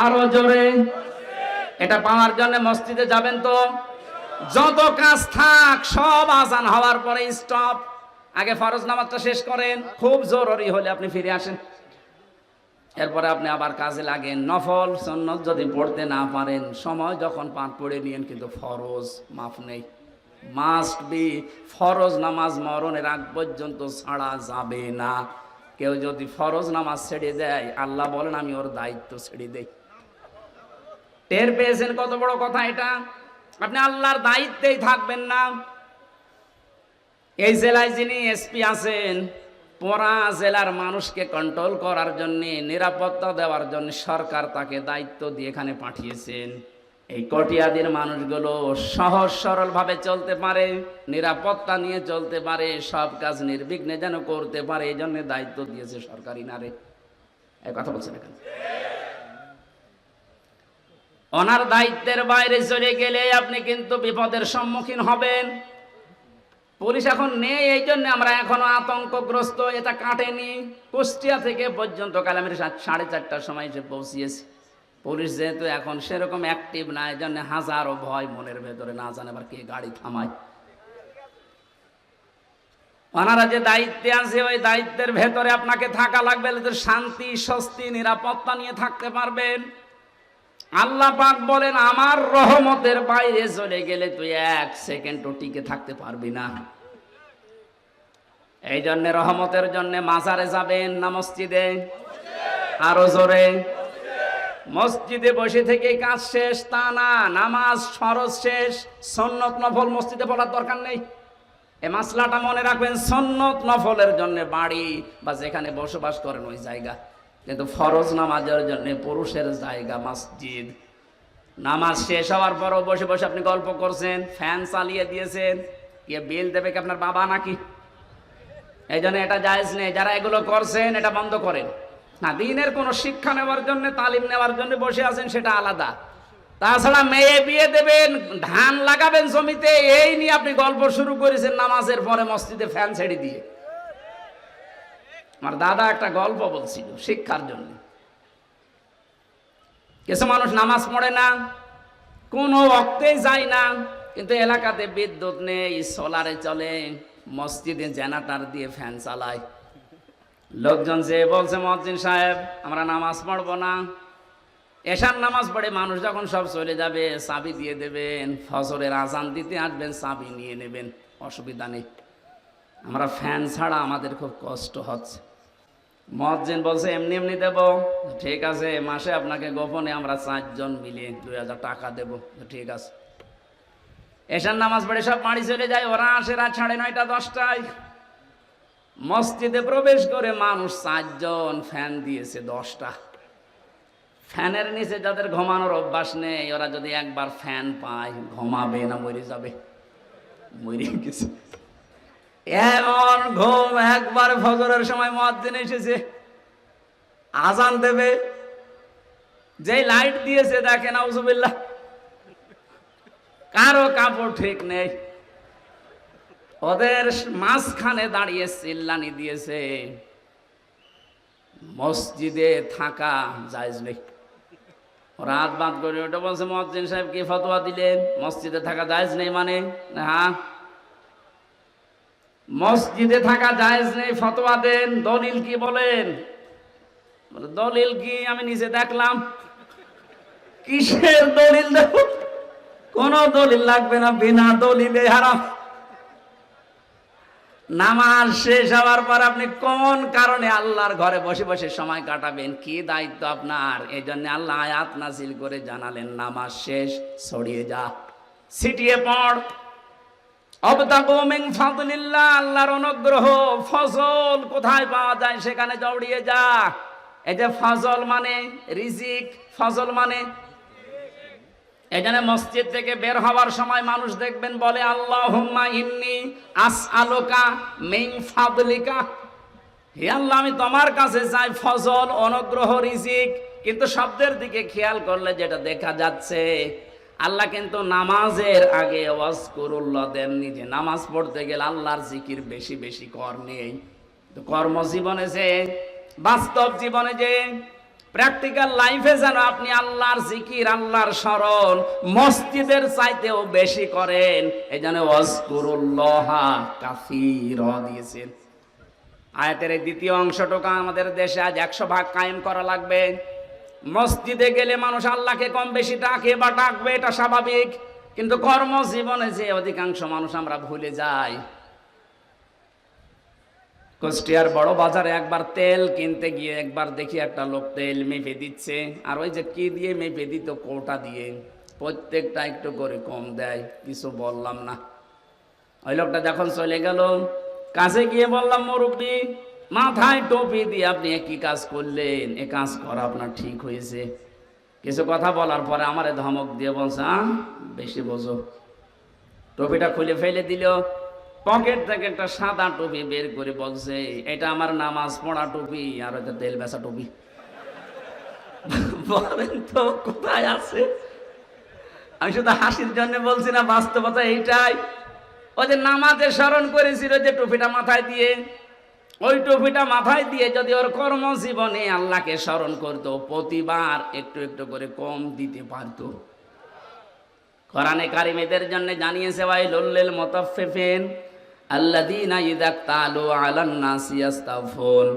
আরো জোরে। এটা পাওয়ার জন্য মসজিদে যাবেন তো? যত কাজ থাক সব আজান হওয়ার পরে স্টপ, আগে ফরজ নামাজটা শেষ করেন, খুব জরুরি হলে আপনি ফিরে আসেন, এরপরে আপনি আবার কাজে লাগেন। নফল সুন্নত যদি পড়তে না পারেন, সময় যখন পাঠ পড়ে নিয়েন, কিন্তু ফরজ মাফ নেই। মাস্ট বি, ফরজ নামাজ মরণের আগ পর্যন্ত ছাড়া যাবে না। কেউ যদি ফরজ নামাজ ছেড়ে দেয়, আল্লাহ বলেন আমি ওর দায়িত্ব ছেড়ে দেই। টের পেয়েছেন কত বড় কথা এটা? আপনি আল্লাহর দায়িত্বেই থাকবেন না। এই জেলায় যিনি এসপি আছেন, পুরা জেলার মানুষকে কন্ট্রোল করার জন্য, নিরাপত্তা দেওয়ার জন্য সরকার তাকে দায়িত্ব দিয়ে এখানে পাঠিয়েছেন। এই কটিয়াদির মানুষগুলো সহজ সরল ভাবে চলতে পারে, নিরাপত্তা নিয়ে চলতে পারে, সব কাজ নির্বিঘ্নে যেন করতে পারে, এই জন্য দায়িত্ব দিয়েছে সরকারি নারে। এই কথা বলছেন এখানে। ওনার দায়িত্বের বাইরে চলে গেলে আপনি কিন্তু বিপদের সম্মুখীন হবেন। পুলিশ এখন নেই, এই জন্য আমরা এখনো আতঙ্কগ্রস্ত। এটা কাটেনি। কুষ্টিয়া থেকে পর্যন্ত কাল আমি 4:30টার সময় এসে পৌঁছিয়েছি। পুলিশ যেহেতু এখন সেরকম অ্যাক্টিভ না, এই জন্য হাজারো ভয় মনের ভেতরে, না জানে আবার কে গাড়ি থামায়। ওনারা যে দায়িত্বে আছে, ওই দায়িত্বের ভেতরে আপনাকে থাকা লাগবে, শান্তি স্বস্তি নিরাপত্তা নিয়ে থাকতে পারবেন। আল্লাহ পাক বলেন আমার রহমতের বাইরে চলে গেলে তুই এক সেকেন্ডও টিকে থাকতে পারবি না। এই জন্য রহমতের জন্য মাজারে যাবেন না মসজিদে? আরো জোরে। মসজিদে বসে থেকে কাজ শেষ তা না, নামাজ ফরজ শেষ, সুন্নত নফল মসজিদে পড়ার দরকার নেই। এই মাসলাটা মনে রাখবেন, সুন্নত নফলের জন্য বাড়ি বা যেখানে বসবাস করেন ওই জায়গা, কিন্তু ফরজ নামাজের জন্য পুরুষের জায়গা মসজিদ। নামাজ শেষ হওয়ার পরও বসে বসে আপনি গল্প করছেন, ফ্যান চালিয়ে দিয়েছেন, কে বিল দেবে কি আপনার বাবা নাকি? এই জন্য এটা জায়েজ নেই। যারা এগুলো করছেন এটা বন্ধ করেন। না, দিনের কোনো শিক্ষা নেওয়ার জন্য, তালিম নেওয়ার জন্য বসে আছেন সেটা আলাদা। তাছাড়া মেয়ে বিয়ে দেবেন, ধান লাগাবেন জমিতে, এই নিয়ে আপনি গল্প শুরু করেছেন নামাজের পরে মসজিদে ফ্যান ছেড়ে দিয়ে। আমার দাদা একটা গল্প বলছিল শিক্ষার জন্য। কিছু মানুষ নামাজ পড়ে না, কোনো ওয়াক্তেই যায় না, কিন্তু এলাকাতে বিদ্যুৎ নেই, সোলারে চলে, মসজিদে জেনারেটর দিয়ে ফ্যান চালায়। লোকজন যে বলছে মুয়াজ্জিন সাহেব আমরা নামাজ পড়বো না, এশার নামাজ পড়ে মানুষ যখন সব চলে যাবে চাবি দিয়ে দেবেন, ফজরের আজান দিতে আসবেন চাবি নিয়ে নেবেন, অসুবিধা নেই, আমরা ফ্যান ছাড়া আমাদের খুব কষ্ট হচ্ছে। মুয়াজ্জিন বলছে এমনি এমনি দেব, ঠিক আছে, মাসে আপনাকে গোপনে আমরা 4 জন মিলে 2000 টাকা দেব, ঠিক আছে। এশার নামাজ পড়ে সব বাড়ি চলে যায়, ওরা আসে রাত 9:30 10টায়। মসজিদে প্রবেশ করে মানুষ 4 জন, ফ্যান দিয়েছে 10টা। ফ্যানের নিচে যাদের ঘুমানোর অভ্যাস নেই, ওরা যদি একবার ফ্যান পায় ঘুমাবে না মরে যাবে, মরে গেছে। এমন ঘুম, একবার ফজরের সময় মুয়াজ্জিন এসেছে, আজান দেবে, যে লাইট দিয়েছে দেখে নাউজুবিল্লাহ, কারো কাপড় ঠিক নেই, ওদের মাঝখানে দাঁড়িয়ে চিল্লানি দিয়েছে, মসজিদে থাকা জায়েজ নেই। রাত বাদ করে ওটা বলছে, মুয়াজ্জিন সাহেব কি ফতোয়া দিলেন, মসজিদে থাকা জায়েজ নেই মানে? হ্যাঁ, মসজিদে থাকা জায়েজ নেই, ফতোয়া দেন, দলিল কি বলেন? দলিল কি? আমি নিজে দেখলাম। কিসের দলিল দেব? কোন দলিল লাগবে না, বিনা দলিলে হারাম। নামাজ শেষ হওয়ার পর আপনি কোন কারণে আল্লাহর ঘরে বসে বসে সময় কাটাবেন, কি দায়িত্ব আপনার? এই জন্য আল্লাহ আয়াত নাজিল করে জানালেন, নামাজ শেষ, ছড়িয়ে যা, ছিটিয়ে পড়। অবতাগু মিন ফাদলিল্লাহ, আল্লাহর অনুগ্রহ, ফজল কোথায় পাওয়া যায় সেখানে দৌড়িয়ে যা। এই যে ফজল মানে রিজিক, ফজল মানে, এখানে মসজিদ থেকে বের হওয়ার সময় মানুষ দেখবেন বলে, আল্লাহুম্মা ইন্নী আসআলুকা মিন ফাদলিকা, হে আল্লাহ আমি তোমার কাছে চাই ফজল, অনুগ্রহ, রিজিক। কিন্তু শব্দের দিকে খেয়াল করলে যেটা দেখা যাচ্ছে, আল্লাহ কিন্তু নামাজের আগে ওয়াজকুরুল্লাহ দেননি, যে নামাজ পড়তে গেলে আল্লাহর জিকির বেশি বেশি কর নেই। তো কর্মজীবনে যে, বাস্তব জীবনে যে, প্র্যাকটিক্যাল লাইফে যেন আপনি আল্লাহর জিকির, আল্লাহর স্মরণ মসজিদের চাইতেও বেশি করেন। এই জন্য ওয়াজকুরুল্লাহ কাসীরা দিয়েছেন। আয়াতের এই দ্বিতীয় অংশটুকু আমাদের দেশে আজ 100% কায়েম করা লাগবে। মসজিদে গেলে মানুষ আল্লাহকে কম বেশি ডাকে বা ডাকবে, এটা স্বাভাবিক। কিন্তু কর্মজীবনে যে অধিকাংশ মানুষ আমরা ভুলে যাই। কুষ্টিয়ার বড় বাজারে একবার তেল কিনতে গিয়ে একবার দেখি একটা লোক তেল মেপে দিচ্ছে, আর ওই যে কি দিয়ে মেপে দিত, কোটা দিয়ে, প্রত্যেকটা একটু করে কম দেয়। কিছু বললাম না। ওই লোকটা যখন চলে গেল, কাছে গিয়ে বললাম, মুরব্বি মাথায় টুপি দিয়ে আপনি কি কাজ করলেন? এ কাজ করা আপনার ঠিক হয়েছে? কিছু কথা বলার পরে আমারে ধমক দিয়ে বলছে, বেশি বোঝো। টুপিটা খুলে ফেলে দিল, পকেট থেকে একটা সাদা টুপি বের করে বলছে, এটা আমার নামাজ পড়া টুপি, আর ওইটা তেল বেচা টুপি। বলেন তো কোথায় আছে? আমি শুধু হাসির জন্য বলছি না, বাস্তবতা এইটাই। ওই যে নামাজে স্মরণ করেছিল যে টুপিটা মাথায় দিয়ে, ওই টুপিটা মাথায় দিয়ে যদি ওর কর্মজীবনে আল্লাহকে স্মরণ করতো, প্রতিবার একটু একটু করে কম দিতে পারতো। কোরআনে কারীম এদের জন্য জানিয়েছে, ওয়াইলুল লিল মুতাফফিফিন আল্লাযীনা ইযা ক্তালু আলান নাসি ইস্তাফুন,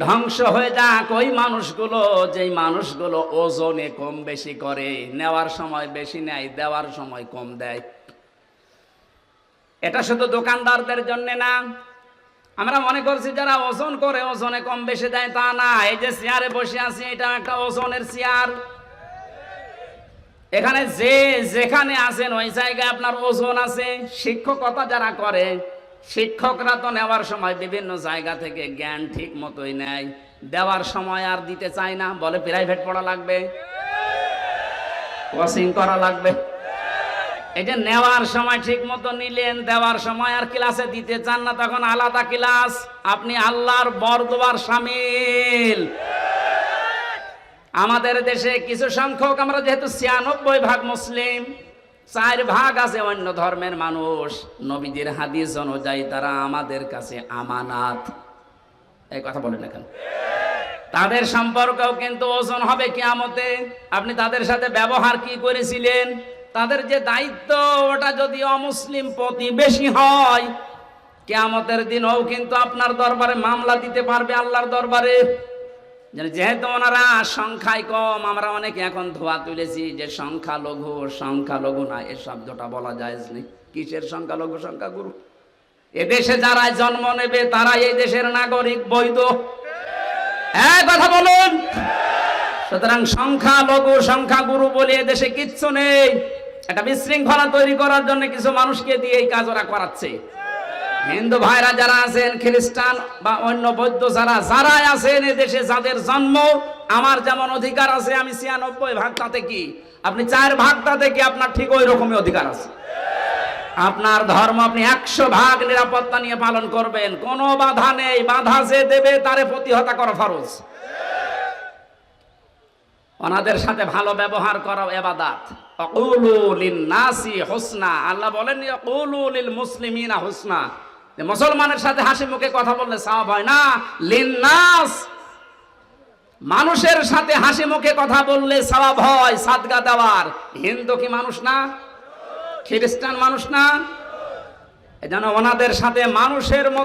ধ্বংস হয়ে যাক ওই মানুষগুলো, যেই মানুষগুলো ওজনে কম বেশি করে, নেওয়ার সময় বেশি নেয়, দেওয়ার সময় কম দেয়। এটা শুধু দোকানদারদের জন্য না। আমরা মনে করছি যারা ওজন করে ওজনে কম বেশি দেয়, তা না। এই যে চেয়ারে বসে আছি, এটা একটা ওজনের চেয়ার। এখানে যে যেখানে আছেন ওই জায়গায় আপনার ওজন আছে। শিক্ষকতা যারা করে, শিক্ষকরা তো নেওয়ার সময় বিভিন্ন জায়গা থেকে জ্ঞান ঠিক মতোই নেয়, দেওয়ার সময় আর দিতে চায় না, বলে প্রাইভেট পড়া লাগবে, কোচিং করা লাগবে। এই যে নেওয়ার সময় ঠিক মতো নিলেন, দেওয়ার সময় আর ক্লাসে দিতে চান না, তখন আলাদা ক্লাস। আপনি আল্লাহর বরদোয়ার শামিল। আমাদের দেশে কিছু সংখ্যক, আমরা যেহেতু 96% মুসলিম, 4% আছে অন্য ধর্মের মানুষ। নবীজির হাদিস অনুযায়ী তারা আমাদের কাছে আমানাত। এই কথা বলেন এখন। তাদের সম্পর্কেও কিন্তু ওজন হবে কিয়ামতে। আপনি তাদের সাথে ব্যবহার কি করেছিলেন? তাদের যে দায়িত্ব, ওটা যদি অমুসলিম প্রতিবেশী হয়, কিয়ামতের দিনও কিন্তু আপনার দরবারে মামলা দিতে পারবে, আল্লাহর দরবারে। যেহেতু ওনারা সংখ্যায় কম, আমরা অনেকে এখন ধোয়া তুলেছি যে সংখ্যালঘু। সংখ্যালঘু না, এ শব্দটা বলা জায়েজ নেই। কিসের সংখ্যালঘু, সংখ্যাগুরু? এদেশে যারা জন্ম নেবে তারা এই দেশের নাগরিক, বৈধ। কথা বলুন। সুতরাং সংখ্যালঘু, সংখ্যাগুরু বলে এদেশে কিচ্ছু নেই। একটা বিশৃঙ্খলা তৈরি করার জন্য কিছু মানুষকে দিয়ে এই কাজ ওরা করাচ্ছে। হিন্দু ভাইরা যারা আছেন, খ্রিস্টান বা অন্য বৌদ্ধ যারাই আছেন এদেশে, যাদের জন্ম, আমার যেমন অধিকার আছে, আমি 96% তাতে কি, আপনি 4% তাতে কি, আপনার ঠিক ওই রকমই অধিকার আছে। আপনার ধর্ম আপনি 100% নিরাপত্তা নিয়ে পালন করবেন, কোনো বাধা নেই। বাধা যে দেবে তারে প্রতিহত করা ফরজ। ওনাদের সাথে ভালো ব্যবহার করা ইবাদত। আকুলু লিন-নাসি হুসনা, আল্লাহ বলেন আকুলু লিল মুসলিমিনা হুসনা, যে মুসলমানের সাথে হাসি মুখে কথা বললে সওয়াব হয় না। লিন-নাস, মানুষের সাথে হাসি মুখে কথা বললে সওয়াব হয় সাদকা দেওয়ার। হিন্দু কি মানুষ না? খ্রিস্টান মানুষ না? এজন্য ওনাদের সাথে মানুষের মতো